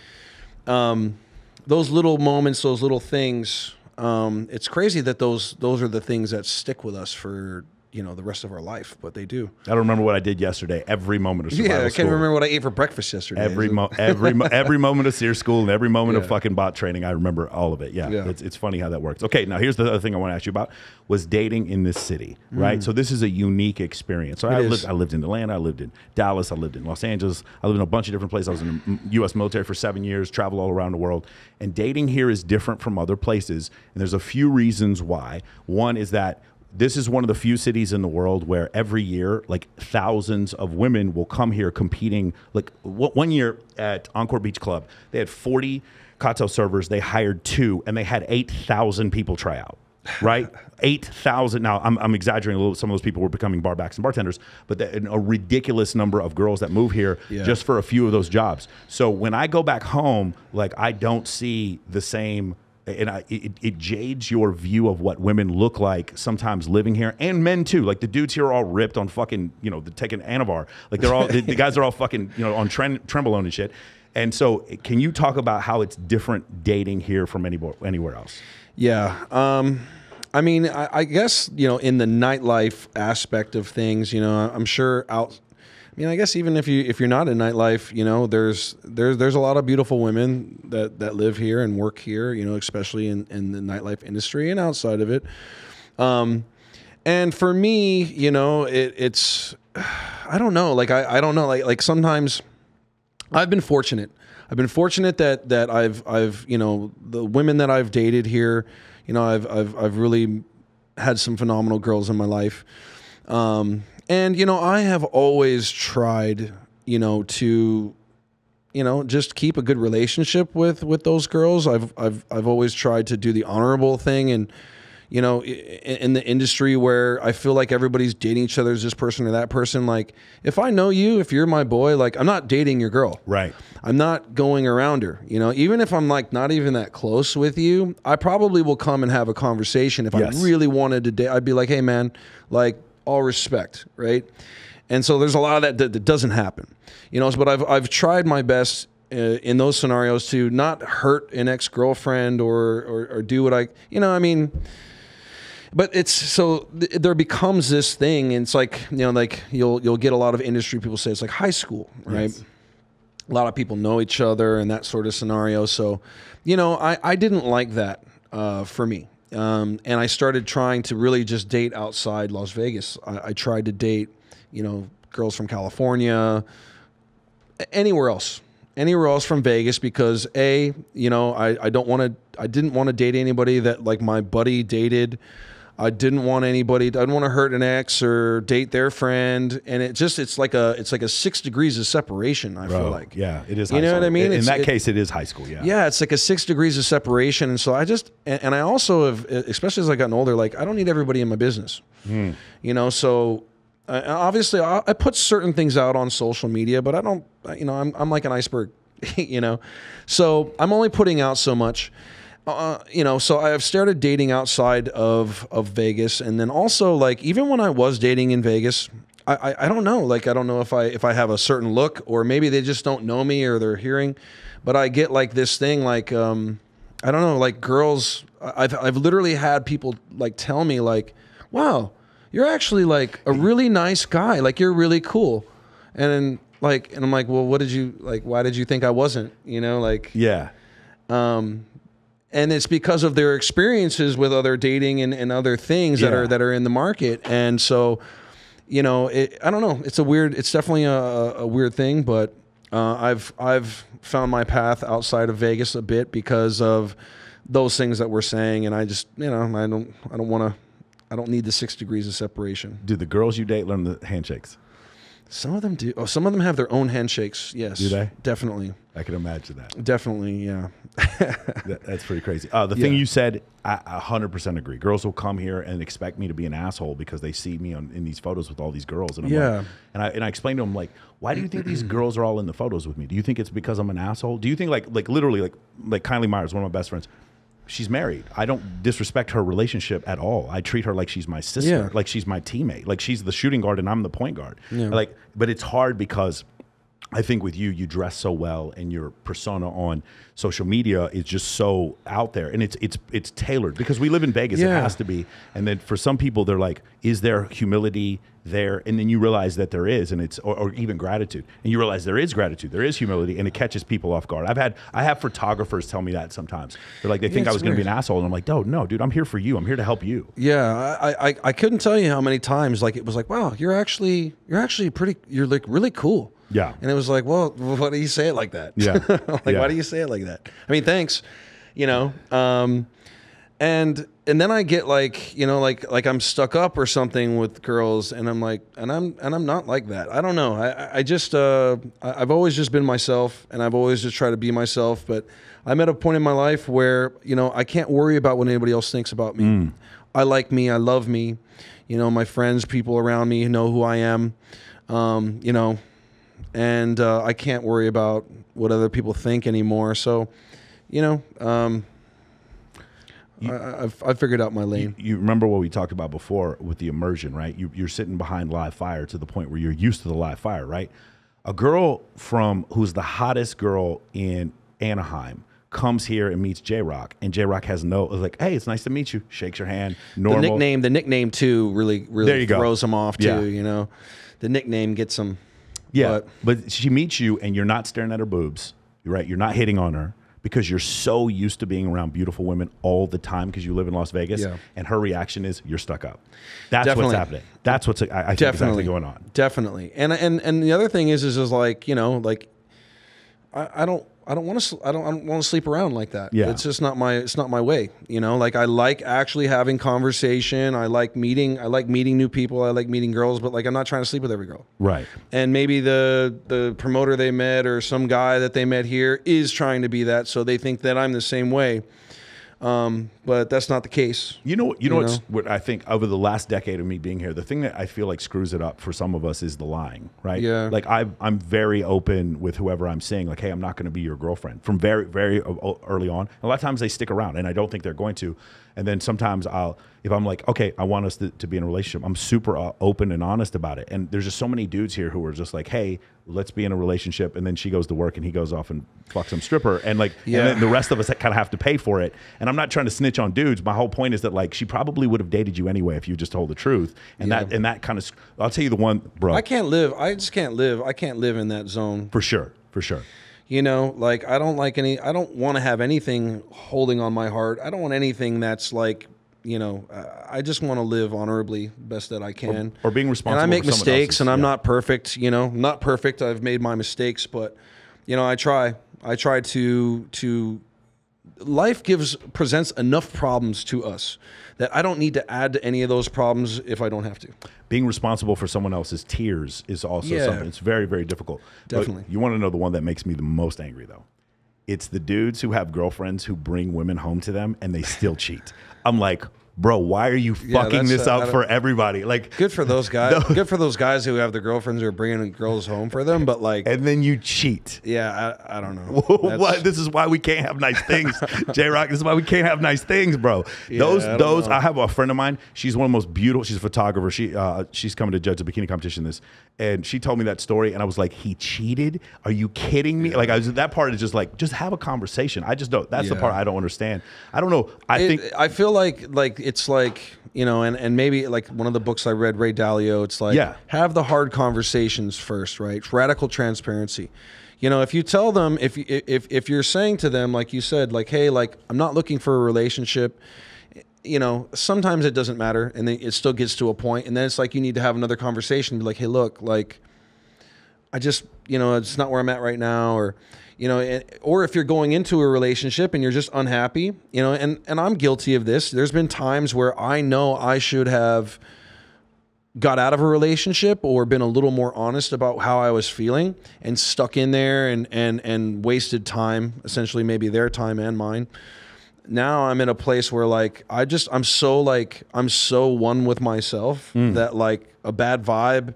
those little moments, those little things, it's crazy that those are the things that stick with us for the rest of our life, but they do. I don't remember what I did yesterday. Every moment of survival I can't school. remember what I ate for breakfast yesterday. Every moment of SEER school and every moment of fucking bot training, I remember all of it. Yeah. It's funny how that works. Okay, now here's the other thing I want to ask you about was dating in this city, right? So this is a unique experience. So I lived in Atlanta, I lived in Dallas, I lived in Los Angeles, I lived in a bunch of different places. I was in the U.S. military for 7 years, traveled all around the world. And dating here is different from other places. And there's a few reasons why. One is that this is one of the few cities in the world where every year, like thousands of women will come here competing. Like one year at Encore Beach Club, they had 40 cocktail servers. They hired 2 and they had 8,000 people try out, right? 8,000. Now I'm exaggerating a little. Some of those people were becoming barbacks and bartenders, but a ridiculous number of girls that move here just for a few of those jobs. So when I go back home, like I don't see the same. And it jades your view of what women look like sometimes living here, and men too. Like the dudes here are all ripped on fucking, taking Anavar. Like they're all the guys are all fucking, on Trenbolone and shit. And so, can you talk about how it's different dating here from anywhere else? Yeah. I mean, I guess in the nightlife aspect of things, I'm sure I guess even if you're not in nightlife, there's a lot of beautiful women that live here and work here, especially in the nightlife industry and outside of it. And for me, it's I don't know, I don't know, like sometimes I've been fortunate. I've been fortunate that I've the women that I've dated here, I've really had some phenomenal girls in my life. And, I have always tried, to, just keep a good relationship with those girls. I've always tried to do the honorable thing. And, in the industry where I feel like everybody's dating each other as this person or that person, like if I know you, if you're my boy, like I'm not dating your girl. Right. I'm not going around her, even if I'm like not even that close with you, I probably will come and have a conversation. If I really wanted to date, I'd be like, hey man, like, all respect, right? And so there's a lot of that doesn't happen, but I've tried my best in those scenarios to not hurt an ex-girlfriend or do what but it's so there becomes this thing, and it's like like you'll get a lot of industry people say it's like high school, right? Yes. A lot of people know each other and that sort of scenario. So I didn't like that for me. And I started trying to really just date outside Las Vegas. I tried to date, girls from California, anywhere else from Vegas, because I didn't want to date anybody that like my buddy dated. I didn't want to hurt an ex or date their friend. And it's like a 6 degrees of separation. I feel like, yeah, it is. You know what I mean? In that case, it is high school. Yeah. Yeah. It's like a 6 degrees of separation. And so I also have, especially as I gotten older, like I don't need everybody in my business, so obviously I put certain things out on social media, but I don't, I'm like an iceberg, so I'm only putting out so much. So I've started dating outside of Vegas, and then also like even when I was dating in Vegas, I don't know, like I don't know if I have a certain look, or maybe they just don't know me or they're hearing, but I get like this thing like I don't know, like girls, I've literally had people like tell me like, wow, you're actually like a really nice guy, like you're really cool, and I'm like, well, what did you like? Why did you think I wasn't? Yeah. And it's because of their experiences with other dating and other things that are in the market. And so, I don't know. It's definitely a weird thing, but I've found my path outside of Vegas a bit because of those things that we're saying. And I just, I don't need the 6 degrees of separation. Do the girls you date learn the handshakes? Some of them do. Oh, some of them have their own handshakes. Yes. Do they? Definitely. I can imagine that. Definitely, yeah. That's pretty crazy. The thing you said, I 100% agree. Girls will come here and expect me to be an asshole because they see me in these photos with all these girls. And I'm like, and I explained to them, like, why do you think these girls are all in the photos with me? Do you think it's because I'm an asshole? Do you think like literally like Kylie Myers, one of my best friends, she's married. I don't disrespect her relationship at all. I treat her like she's my sister, like she's my teammate, like she's the shooting guard and I'm the point guard. Yeah. Like, but it's hard because I think with you, you dress so well, and your persona on social media is just so out there, and it's tailored because we live in Vegas. It has to be. And then for some people, they're like, "Is there humility there?" And then you realize that there is, and it's or even gratitude, and you realize there is gratitude, there is humility, and it catches people off guard. I have photographers tell me that sometimes. They're like, they think I was going to be an asshole, and I'm like, no, dude, I'm here for you. I'm here to help you. Yeah, I couldn't tell you how many times like it was like, wow, you're actually pretty, you're like really cool. Yeah. And it was like, well, why do you say it like that? Yeah. Why do you say it like that? I mean, thanks, you know. And then I get like, you know, like I'm stuck up or something with girls, and I'm like, and I'm not like that. I don't know. I just I've always just been myself, and I've always just tried to be myself. But I'm at a point in my life where, you know, I can't worry about what anybody else thinks about me. I like me. I love me. You know, my friends, people around me know who I am. You know. And I can't worry about what other people think anymore. So, you know, I've figured out my lane. You remember what we talked about before with the immersion, right? You're sitting behind live fire to the point where you're used to the live fire, right? A girl who's the hottest girl in Anaheim comes here and meets JROC, and JROC has like, hey, it's nice to meet you. Shakes your hand. Normal. The nickname too really throws them off too. Yeah. You know, the nickname gets them. Yeah, but she meets you, and you're not staring at her boobs, right? You're not hitting on her because you're so used to being around beautiful women all the time because you live in Las Vegas. Yeah. And her reaction is, you're stuck up. That's what's happening. That's what's I think exactly going on. Definitely. And the other thing is like, you know, like I don't want to sleep around like that. Yeah. It's just not my way. You know, like I like actually having conversation. I like meeting new people. I like meeting girls, but like I'm not trying to sleep with every girl. Right. And maybe the promoter they met or some guy that they met here is trying to be that, so they think that I'm the same way. But that's not the case. You know what I think over the last decade of me being here, the thing that I feel like screws it up for some of us is the lying, right? Yeah. Like I'm very open with whoever I'm seeing, like, hey, I'm not going to be your girlfriend from very, very early on. A lot of times they stick around, and I don't think they're going to. And then sometimes if I'm like, okay, I want us to be in a relationship, I'm super open and honest about it. And there's just so many dudes here who are just like, hey, let's be in a relationship. And then she goes to work and he goes off and fucks some stripper. And like, and then the rest of us kind of have to pay for it. And I'm not trying to snitch on dudes. My whole point is that like, she probably would have dated you anyway if you just told the truth. And that kind of, I'll tell you the one, bro. I just can't live. I can't live in that zone. For sure. You know, like I don't want to have anything holding on my heart. I don't want anything that's like, you know, I just want to live honorably best that I can. Or being responsible. And I make mistakes, and I'm not perfect, you know, not perfect. I've made my mistakes, but, you know, I try to life presents enough problems to us that I don't need to add to any of those problems if I don't have to. Being responsible for someone else's tears is also something. It's very, very difficult. Definitely. But you want to know the one that makes me the most angry, though? It's the dudes who have girlfriends who bring women home to them and they still cheat. I'm like, bro, why are you fucking this up for everybody? Like, good for those guys. Good for those guys who have their girlfriends who are bringing girls home for them. But like, and then you cheat. Yeah, I don't know. What? This is why we can't have nice things, JROC. This is why we can't have nice things, bro. Those. I have a friend of mine. She's one of the most beautiful. She's a photographer. She's coming to judge a bikini competition. And she told me that story, and I was like, he cheated? Are you kidding me? Like, that part is just like, just have a conversation. I just don't. That's the part I don't understand. I don't know. I feel like it's like, you know, and maybe like one of the books I read, Ray Dalio, it's like, have the hard conversations first, right? Radical transparency. You know, if you tell them, if you're saying to them, like you said, like, hey, like, I'm not looking for a relationship, you know, sometimes it doesn't matter, and then it still gets to a point, and then it's like you need to have another conversation, be like, hey, look, like, I just, you know, it's not where I'm at right now, or, you know, or if you're going into a relationship and you're just unhappy, you know, and I'm guilty of this. There's been times where I know I should have got out of a relationship or been a little more honest about how I was feeling and stuck in there and wasted time, essentially maybe their time and mine. Now I'm in a place where like I'm so one with myself that like a bad vibe,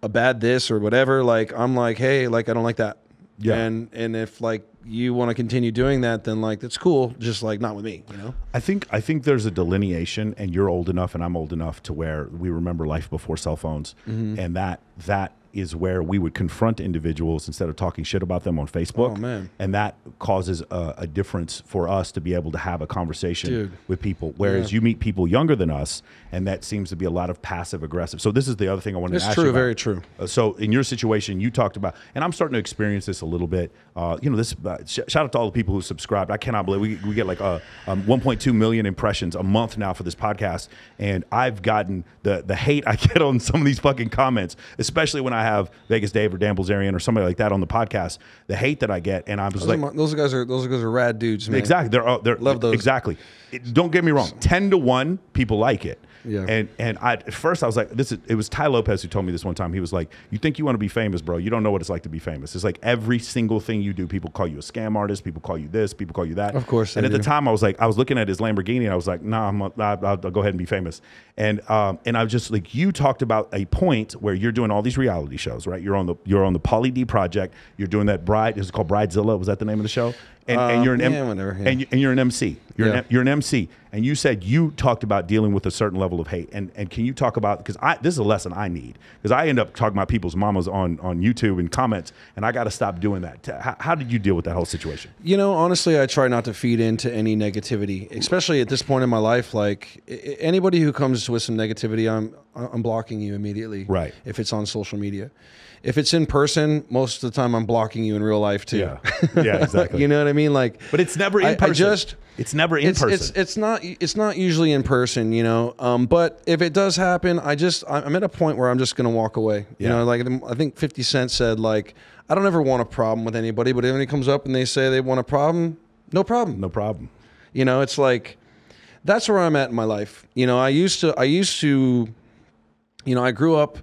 a bad this or whatever, like I'm like, hey, like I don't like that. Yeah. And if like you want to continue doing that, then like that's cool, just like not with me, you know? I think there's a delineation, and you're old enough and I'm old enough to where we remember life before cell phones, and that is where we would confront individuals instead of talking shit about them on Facebook. Oh, man. And that causes a difference for us to be able to have a conversation with people. Whereas you meet people younger than us, and that seems to be a lot of passive aggressive. So this is the other thing I wanted to ask you about. Very true. So in your situation, you talked about, and I'm starting to experience this a little bit. This shout out to all the people who subscribed. I cannot believe we get like 1.2 million impressions a month now for this podcast, and I've gotten the hate I get on some of these fucking comments, especially when I have Vegas Dave or Dan Bilzerian or somebody like that on the podcast. The hate that I get, and I'm just those guys are rad dudes, man. Exactly, they're love those. Exactly. Don't get me wrong. 10-1, people like it. Yeah. And at first I was like, it was Ty Lopez who told me this one time. He was like, you think you want to be famous, bro? You don't know what it's like to be famous. It's like every single thing you do, people call you a scam artist, people call you this, people call you that. Of course. And at the time I was looking at his Lamborghini and I was like, nah, I'll go ahead and be famous. And I was just like, you talked about a point where you're doing all these reality shows, right? You're on the Pauly D project. You're doing that it's called Bridezilla. Was that the name of the show? And you're and you're an MC. You're an MC. And you said you talked about dealing with a certain level of hate. And can you talk about, because this is a lesson I need, because I end up talking about people's mamas on YouTube and comments, and I got to stop doing that. How did you deal with that whole situation? Honestly, I try not to feed into any negativity, especially at this point in my life. Like anybody who comes with some negativity, I'm blocking you immediately. Right. If it's on social media. If it's in person, most of the time I'm blocking you in real life too. Yeah, exactly. You know what I mean? Like, but it's never in person. It's never in person. It's not usually in person, But if it does happen, I'm at a point where I'm just gonna walk away. You know, like I think 50 Cent said, like, I don't ever want a problem with anybody, but if anybody comes up and they say they want a problem, no problem. No problem. It's like that's where I'm at in my life. I used to, I grew up,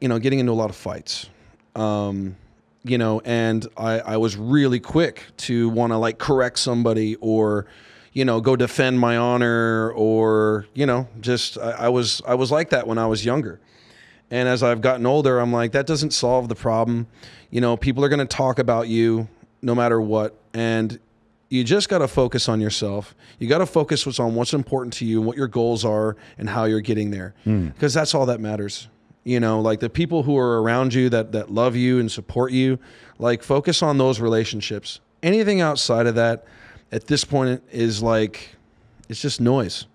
getting into a lot of fights. And I was really quick to want to like correct somebody or, go defend my honor or, I was like that when I was younger. And as I've gotten older, I'm like, that doesn't solve the problem. People are going to talk about you no matter what. And you just got to focus on yourself. You got to focus on what's important to you and what your goals are and how you're getting there. Because that's all that matters. Like the people who are around you that love you and support you, like focus on those relationships. Anything outside of that at this point is like, it's just noise.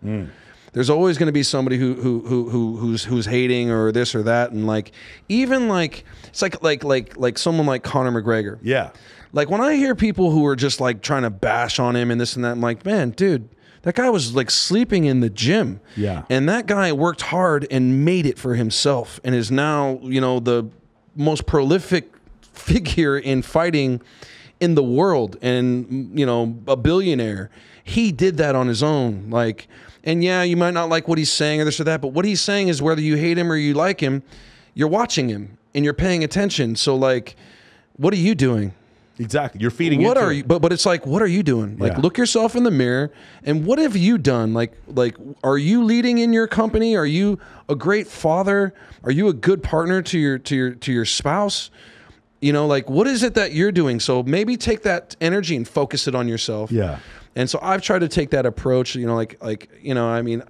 There's always going to be somebody who's hating or this or that. And like, even like, it's like someone like Conor McGregor. Yeah. Like when I hear people who are just like trying to bash on him and this and that, I'm like, man, dude, that guy was like sleeping in the gym. Yeah. And that guy worked hard and made it for himself and is now, the most prolific figure in fighting in the world and, a billionaire. He did that on his own. Like, and yeah, you might not like what he's saying or this or that, but what he's saying is whether you hate him or you like him, you're watching him and you're paying attention. So like, what are you doing? Exactly. You're feeding what into are it. you but it's like, what are you doing? Like look yourself in the mirror and what have you done? Like are you leading in your company? Are you a great father? Are you a good partner to your spouse? Like what is it that you're doing? So maybe take that energy and focus it on yourself. Yeah. And so I've tried to take that approach, I mean,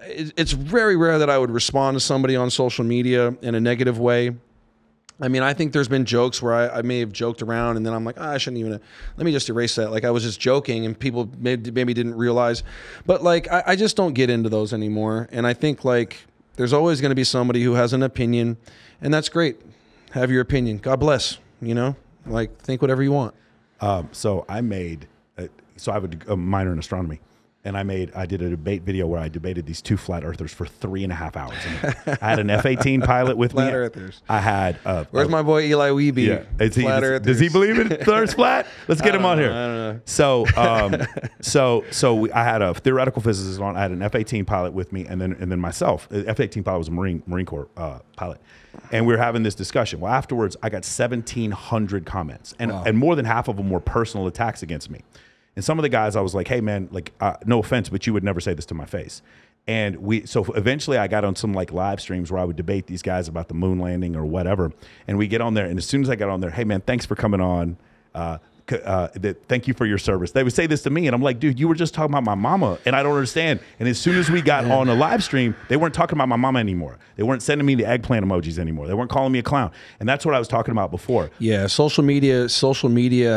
it's very rare that I would respond to somebody on social media in a negative way. I mean, I think there's been jokes where I may have joked around and then I'm like, I shouldn't even, let me just erase that. Like I was just joking and people maybe didn't realize, but like, I just don't get into those anymore. And I think like, there's always going to be somebody who has an opinion and that's great. Have your opinion. God bless, like think whatever you want. So I have a minor in astronomy. And I did a debate video where I debated these two flat earthers for 3.5 hours. I had an F-18 pilot with me. Flat earthers. I had. Where's my boy Eli Weeby? Yeah. Flat earthers. Does he believe it? The Earth's flat? Let's get him on here. I don't know. So I had a theoretical physicist on. I had an F-18 pilot with me, and then myself. F-18 pilot was a Marine Corps pilot, and we were having this discussion. Well, afterwards, I got 1,700 comments, and more than half of them were personal attacks against me. And some of the guys, I was like, hey, man, like, no offense, but you would never say this to my face. And so eventually I got on some like live streams where I would debate these guys about the moon landing or whatever. And we get on there. And as soon as I got on there, hey, man, thanks for coming on. thank you for your service. They would say this to me, and I'm like, dude, you were just talking about my mama, and I don't understand. And as soon as we got on a live stream, they weren't talking about my mama anymore. They weren't sending me the eggplant emojis anymore. They weren't calling me a clown. And that's what I was talking about before. Yeah, social media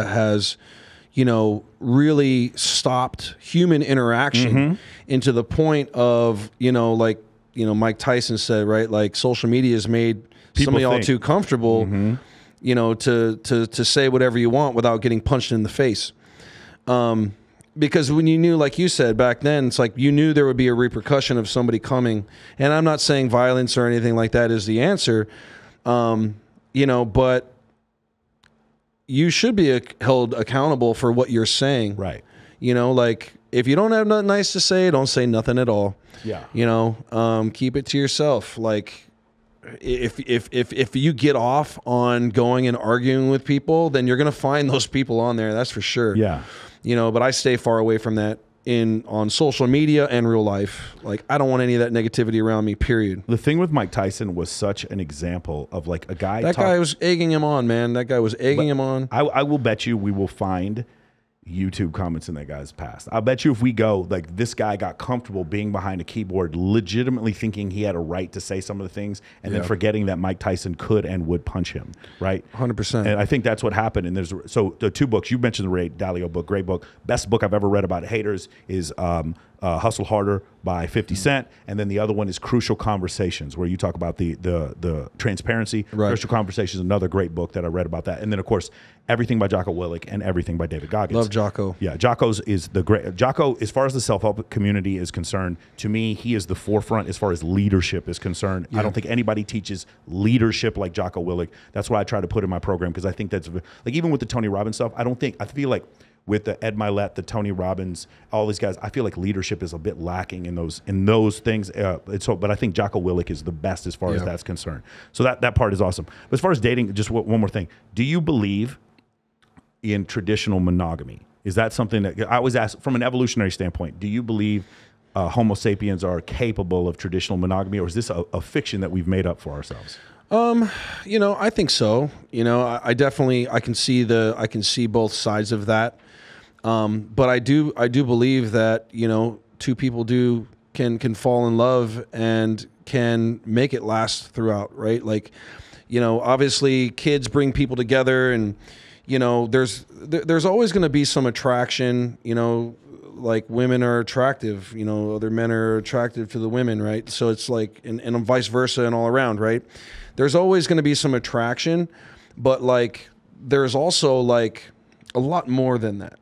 has, really stopped human interaction into the point of, Mike Tyson said, right? Like social media has made some of y'all too comfortable, to say whatever you want without getting punched in the face. Because when you knew, like you said back then, it's like you knew there would be a repercussion of somebody coming. And I'm not saying violence or anything like that is the answer, but you should be held accountable for what you're saying. Right. Like if you don't have nothing nice to say, don't say nothing at all. Yeah. Keep it to yourself. Like if you get off on going and arguing with people, then you're going to find those people on there. That's for sure. Yeah. But I stay far away from that on social media and real life. Like I don't want any of that negativity around me, period. The thing with Mike Tyson was such an example of like a guy. That guy was egging him on, man. That guy was egging him on. I will bet you we will find YouTube comments in that guy's past. I'll bet you if we go, like this guy got comfortable being behind a keyboard, legitimately thinking he had a right to say some of the things, and then forgetting that Mike Tyson could and would punch him, right? 100%. And I think that's what happened. And so the two books, you mentioned the Ray Dalio book, great book. Best book I've ever read about haters is Hustle Harder by 50 Cent. And then the other one is Crucial Conversations, where you talk about the transparency. Right. Crucial Conversations, another great book that I read about that. And then, of course, everything by Jocko Willink and everything by David Goggins. Love Jocko. Yeah, Jocko's is the great. Jocko, as far as the self-help community is concerned, to me, he is the forefront as far as leadership is concerned. Yeah. I don't think anybody teaches leadership like Jocko Willink. That's why I try to put in my program, because I think that's, like, even with the Tony Robbins stuff, I feel like with the Ed Milet, the Tony Robbins, all these guys, I feel like leadership is a bit lacking in those things. But I think Jocko Willink is the best as far as that's concerned. So that part is awesome. But as far as dating, just one more thing. Do you believe in traditional monogamy? Is that something that I always ask from an evolutionary standpoint? Do you believe Homo sapiens are capable of traditional monogamy, or is this a fiction that we've made up for ourselves? I think so. I definitely can see both sides of that. But I do believe that, two people can fall in love and can make it last throughout, right? Like, obviously kids bring people together, and, there's always going to be some attraction, like women are attractive, other men are attractive to the women, right? So it's like, and vice versa and all around, right? There's always going to be some attraction, but like, there's also like a lot more than that,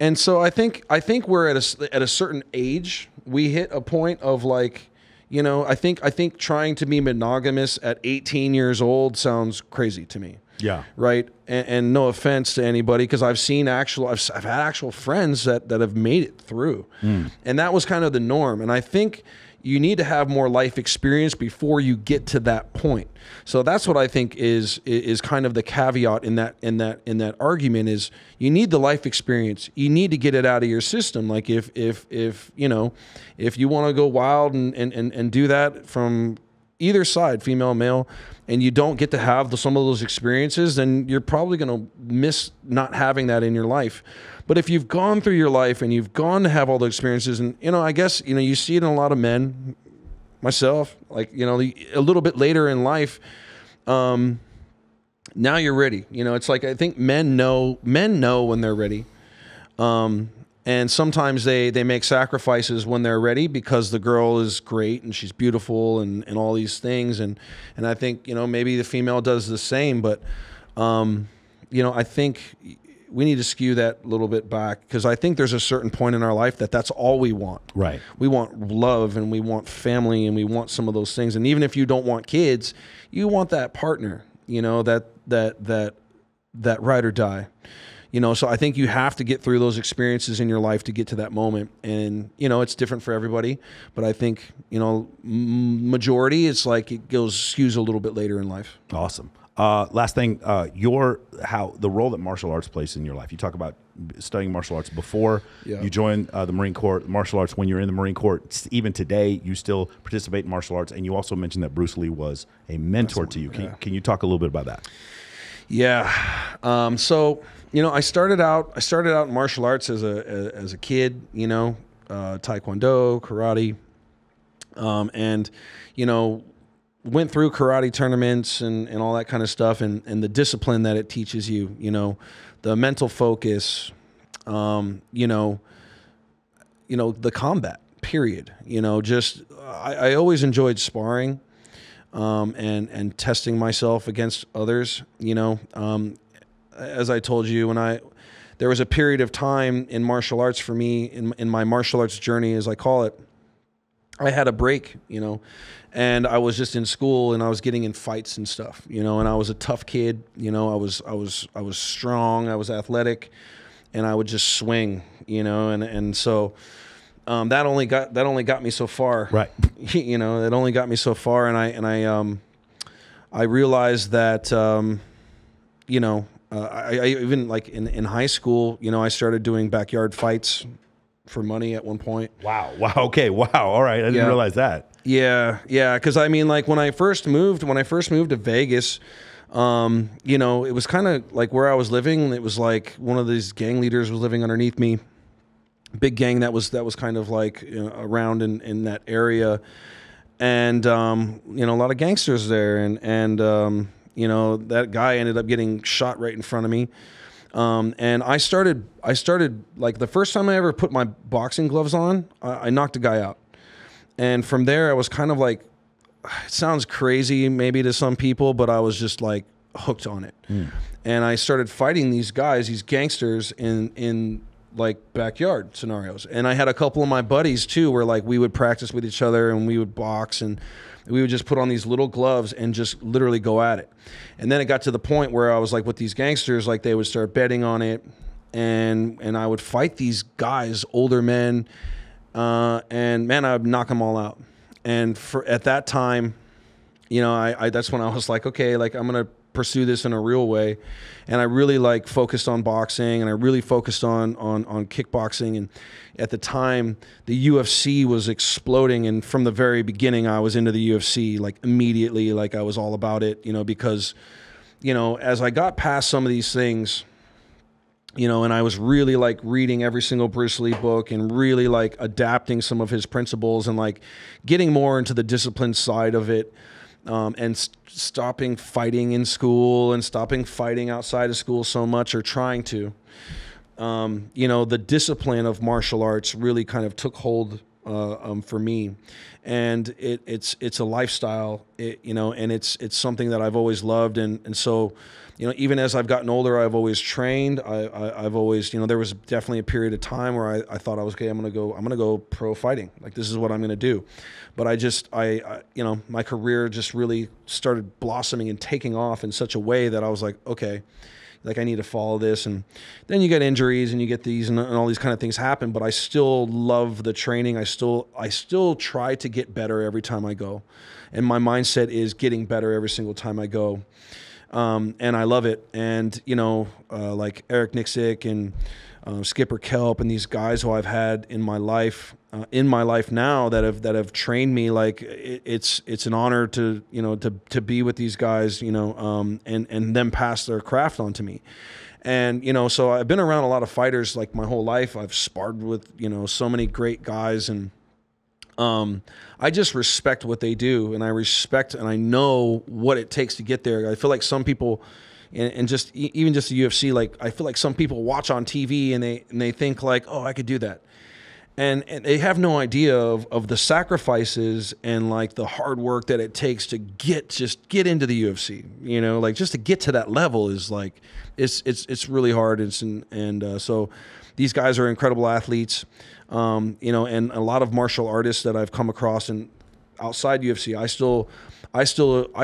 and so I think we're at a certain age, we hit a point of like, I think trying to be monogamous at 18 years old sounds crazy to me. Yeah. Right. And no offense to anybody, because I've had actual friends that have made it through, and that was kind of the norm. And I think you need to have more life experience before you get to that point. So that's what I think is kind of the caveat in that argument is you need the life experience. You need to get it out of your system. Like if you want to go wild and do that from either side, female, male, and you don't get to have some of those experiences, then you're probably going to miss not having that in your life. But if you've gone through your life and you've gone to have all the experiences, and, I guess, you see it in a lot of men, myself, like, a little bit later in life, now you're ready. It's like, I think men know when they're ready. And sometimes they make sacrifices when they're ready because the girl is great and she's beautiful and all these things. And I think, maybe the female does the same, but, I think we need to skew that a little bit back, because I think there's a certain point in our life that's all we want. Right. We want love and we want family and we want some of those things. And even if you don't want kids, you want that partner, that ride or die. So I think you have to get through those experiences in your life to get to that moment. And, it's different for everybody. But I think, majority, it's like it skews a little bit later in life. Awesome. Last thing, the role that martial arts plays in your life. You talk about studying martial arts before you join the Marine Corps, martial arts when you're in the Marine Corps. Even today, you still participate in martial arts. And you also mentioned that Bruce Lee was a mentor to you. Can you talk a little bit about that? Yeah. So, you know, I started out in martial arts as a kid, you know, Taekwondo, karate, and, you know, went through karate tournaments and all that kind of stuff, and the discipline that it teaches you, you know, the mental focus, you know, the combat, period. You know, just I always enjoyed sparring, and testing myself against others. You know, as I told you, there was a period of time in martial arts for me, in my martial arts journey, as I call it, I had a break, you know, and I was just in school and I was getting in fights and stuff, you know, and I was a tough kid, you know, I was strong, I was athletic, and I would just swing, you know, and so that only got me so far, right? You know, it only got me so far, and I realized that, you know, I even like in high school, you know, I started doing backyard fights for money at one point. Wow. Okay. Wow. All right. I didn't realize that. Yeah. Because I mean, like when I first moved to Vegas, you know, it was kind of like where I was living. It was like one of these gang leaders was living underneath me. Big gang that was kind of like, you know, around in that area, and you know, a lot of gangsters there, and you know, that guy ended up getting shot right in front of me. And I started like the first time I ever put my boxing gloves on, I knocked a guy out. And from there I was kind of like, it sounds crazy maybe to some people, but I was just like hooked on it. And I started fighting these guys, these gangsters in like backyard scenarios. And I had a couple of my buddies too, where like we would practice with each other and we would box, and we would just put on these little gloves and just literally go at it. And then it got to the point where I was like with these gangsters, like they would start betting on it, and I would fight these guys, older men, and man, I would knock them all out. And at that time, you know, I that's when I was like, okay, like I'm gonna pursue this in a real way. And I really like focused on boxing, and I really focused on kickboxing. And at the time, the UFC was exploding, and from the very beginning I was into the UFC, like immediately, like I was all about it, you know, because, you know, as I got past some of these things, you know, and I was really like reading every single Bruce Lee book and really like adapting some of his principles and like getting more into the discipline side of it. And stopping fighting in school and stopping fighting outside of school so much, or trying to, you know, the discipline of martial arts really kind of took hold for me, and it's a lifestyle, you know, and it's something that I've always loved, and so, you know, even as I've gotten older, I've always trained. I've always, you know, there was definitely a period of time where I thought I was, okay, I'm gonna go pro fighting. Like, this is what I'm gonna do. But I you know, my career just really started blossoming and taking off in such a way that I was like, okay, like I need to follow this. And then you get injuries and you get these and all these kind of things happen. But I still love the training. I still try to get better every time I go. And my mindset is getting better every single time I go. And I love it. And, you know, like Eric Nixick and Skipper Kelp and these guys who I've had in my life now that have trained me, like it's an honor to, you know, to be with these guys, you know, and them pass their craft on to me. And, you know, so I've been around a lot of fighters like my whole life. I've sparred with, you know, so many great guys, and I just respect what they do, and I respect and I know what it takes to get there. I feel like some people, and just even just the UFC, like I feel like some people watch on TV and they think like, oh, I could do that, and they have no idea of the sacrifices and like the hard work that it takes to get into the UFC. You know, like just to get to that level is like it's really hard. So these guys are incredible athletes. You know, and a lot of martial artists that I've come across and outside UFC, I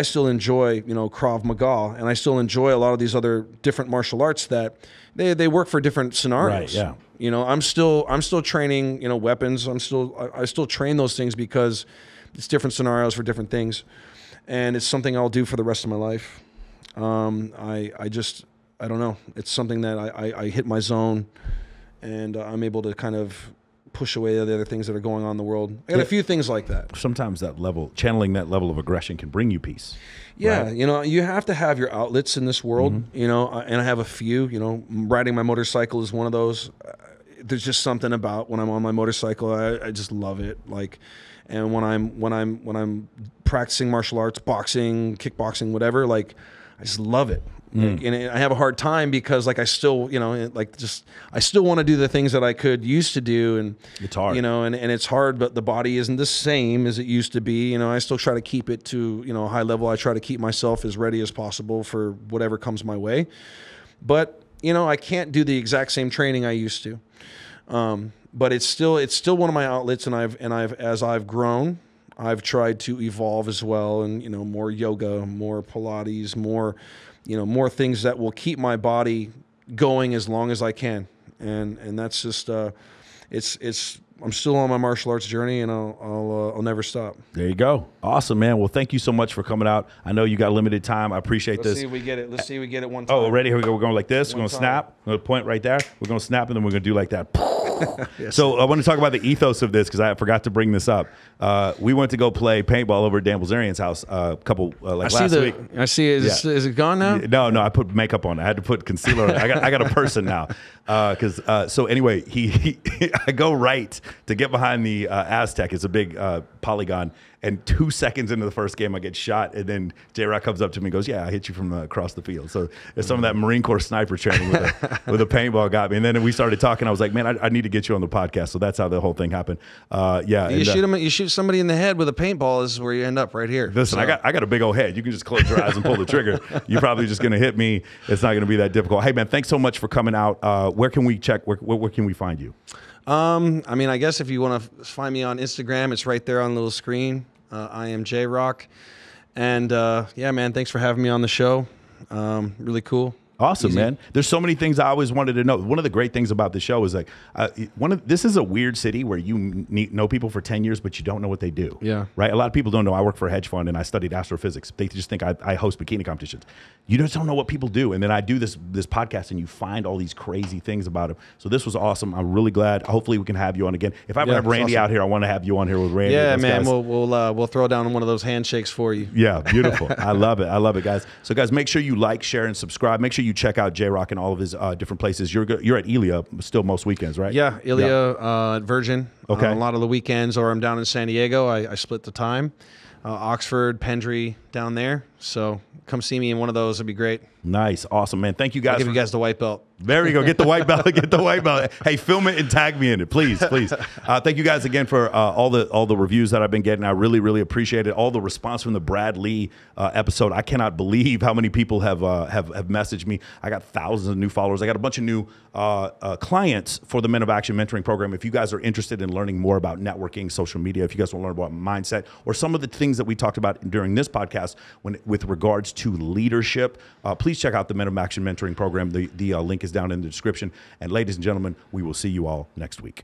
still enjoy, you know, Krav Maga, and I still enjoy a lot of these other different martial arts that they work for different scenarios. Right, yeah. You know, I'm still training, you know, weapons. I still train those things because it's different scenarios for different things, and it's something I'll do for the rest of my life. I don't know. It's something that I hit my zone, and I'm able to kind of push away the other things that are going on in the world. I got a few things like that. Sometimes channeling that level of aggression can bring you peace. Yeah, right? you know, you have to have your outlets in this world, you know, and I have a few, you know, riding my motorcycle is one of those. There's just something about when I'm on my motorcycle, I just love it. Like, and when I'm practicing martial arts, boxing, kickboxing, whatever, like, I just love it. Like, and I have a hard time because, like, I still, you know, like, just I still want to do the things that I could used to do, and it's hard, you know, and it's hard, but the body isn't the same as it used to be. You know, I still try to keep it to, you know, a high level. I try to keep myself as ready as possible for whatever comes my way, but you know, I can't do the exact same training I used to. But it's still one of my outlets, and as I've grown, I've tried to evolve as well, and you know, more yoga, more Pilates, more, you know, more things that will keep my body going as long as I can, and that's just I'm still on my martial arts journey, and I'll never stop. There you go. Awesome, man. Well, thank you so much for coming out. I know you got limited time. I appreciate this. Let's see if we get it. Let's see if we get it one time. Oh, ready? Here we go. We're going like this. We're going to snap. We're going to point right there. We're going to snap, and then we're going to do like that. Yes. So I want to talk about the ethos of this because I forgot to bring this up. We went to go play paintball over at Dan Bilzerian's house a couple last week. I see. Is it gone now? No. I put makeup on. I had to put concealer on. I got a person now. So anyway, I go right to get behind the Aztec. It's a big polygon. And 2 seconds into the first game, I get shot. And then JROC comes up to me and goes, yeah, I hit you from across the field. So there's some of that Marine Corps sniper training with a paintball got me. And then we started talking. I was like, man, I need to get you on the podcast. So that's how the whole thing happened. You shoot somebody in the head with a paintball is where you end up right here. Listen, I got a big old head. You can just close your eyes and pull the trigger. You're probably just going to hit me. It's not going to be that difficult. Hey, man, thanks so much for coming out. Where can we check? Where can we find you? I mean, I guess if you want to find me on Instagram, it's right there on the little screen. I am JROC. And yeah, man, thanks for having me on the show. Really cool. Awesome, man. There's so many things I always wanted to know. One of the great things about the show is like, this is a weird city where you know people for 10 years, but you don't know what they do. Yeah. Right? A lot of people don't know I work for a hedge fund and I studied astrophysics. They just think I host bikini competitions. You just don't know what people do. And then I do this podcast and you find all these crazy things about them. So this was awesome. I'm really glad. Hopefully we can have you on again. If I ever have Randy out here, I want to have you on here with Randy. Yeah, man. We'll throw down one of those handshakes for you. Yeah, beautiful. I love it. I love it, guys. So guys, make sure you like, share, and subscribe. Make sure you check out JROC and all of his different places. You're at Elia still most weekends, right? Yeah, Elia, Virgin. Okay. A lot of the weekends, or I'm down in San Diego. I split the time. Oxford, Pendry, down there. So come see me in one of those. It'd be great. Nice. Awesome, man. Thank you guys. I'll give you guys the white belt. There you go. Get the white belt. Get the white belt. Hey, film it and tag me in it, please, please. Thank you guys again for all the reviews that I've been getting. I really, really appreciate it. All the response from the Brad Lee episode. I cannot believe how many people have messaged me. I got thousands of new followers. I got a bunch of new clients for the Men of Action Mentoring Program. If you guys are interested in learning more about networking, social media, if you guys want to learn about mindset, or some of the things that we talked about during this podcast with regards to leadership, please check out the Men of Action Mentoring Program. The link is down in the description. And ladies and gentlemen, we will see you all next week.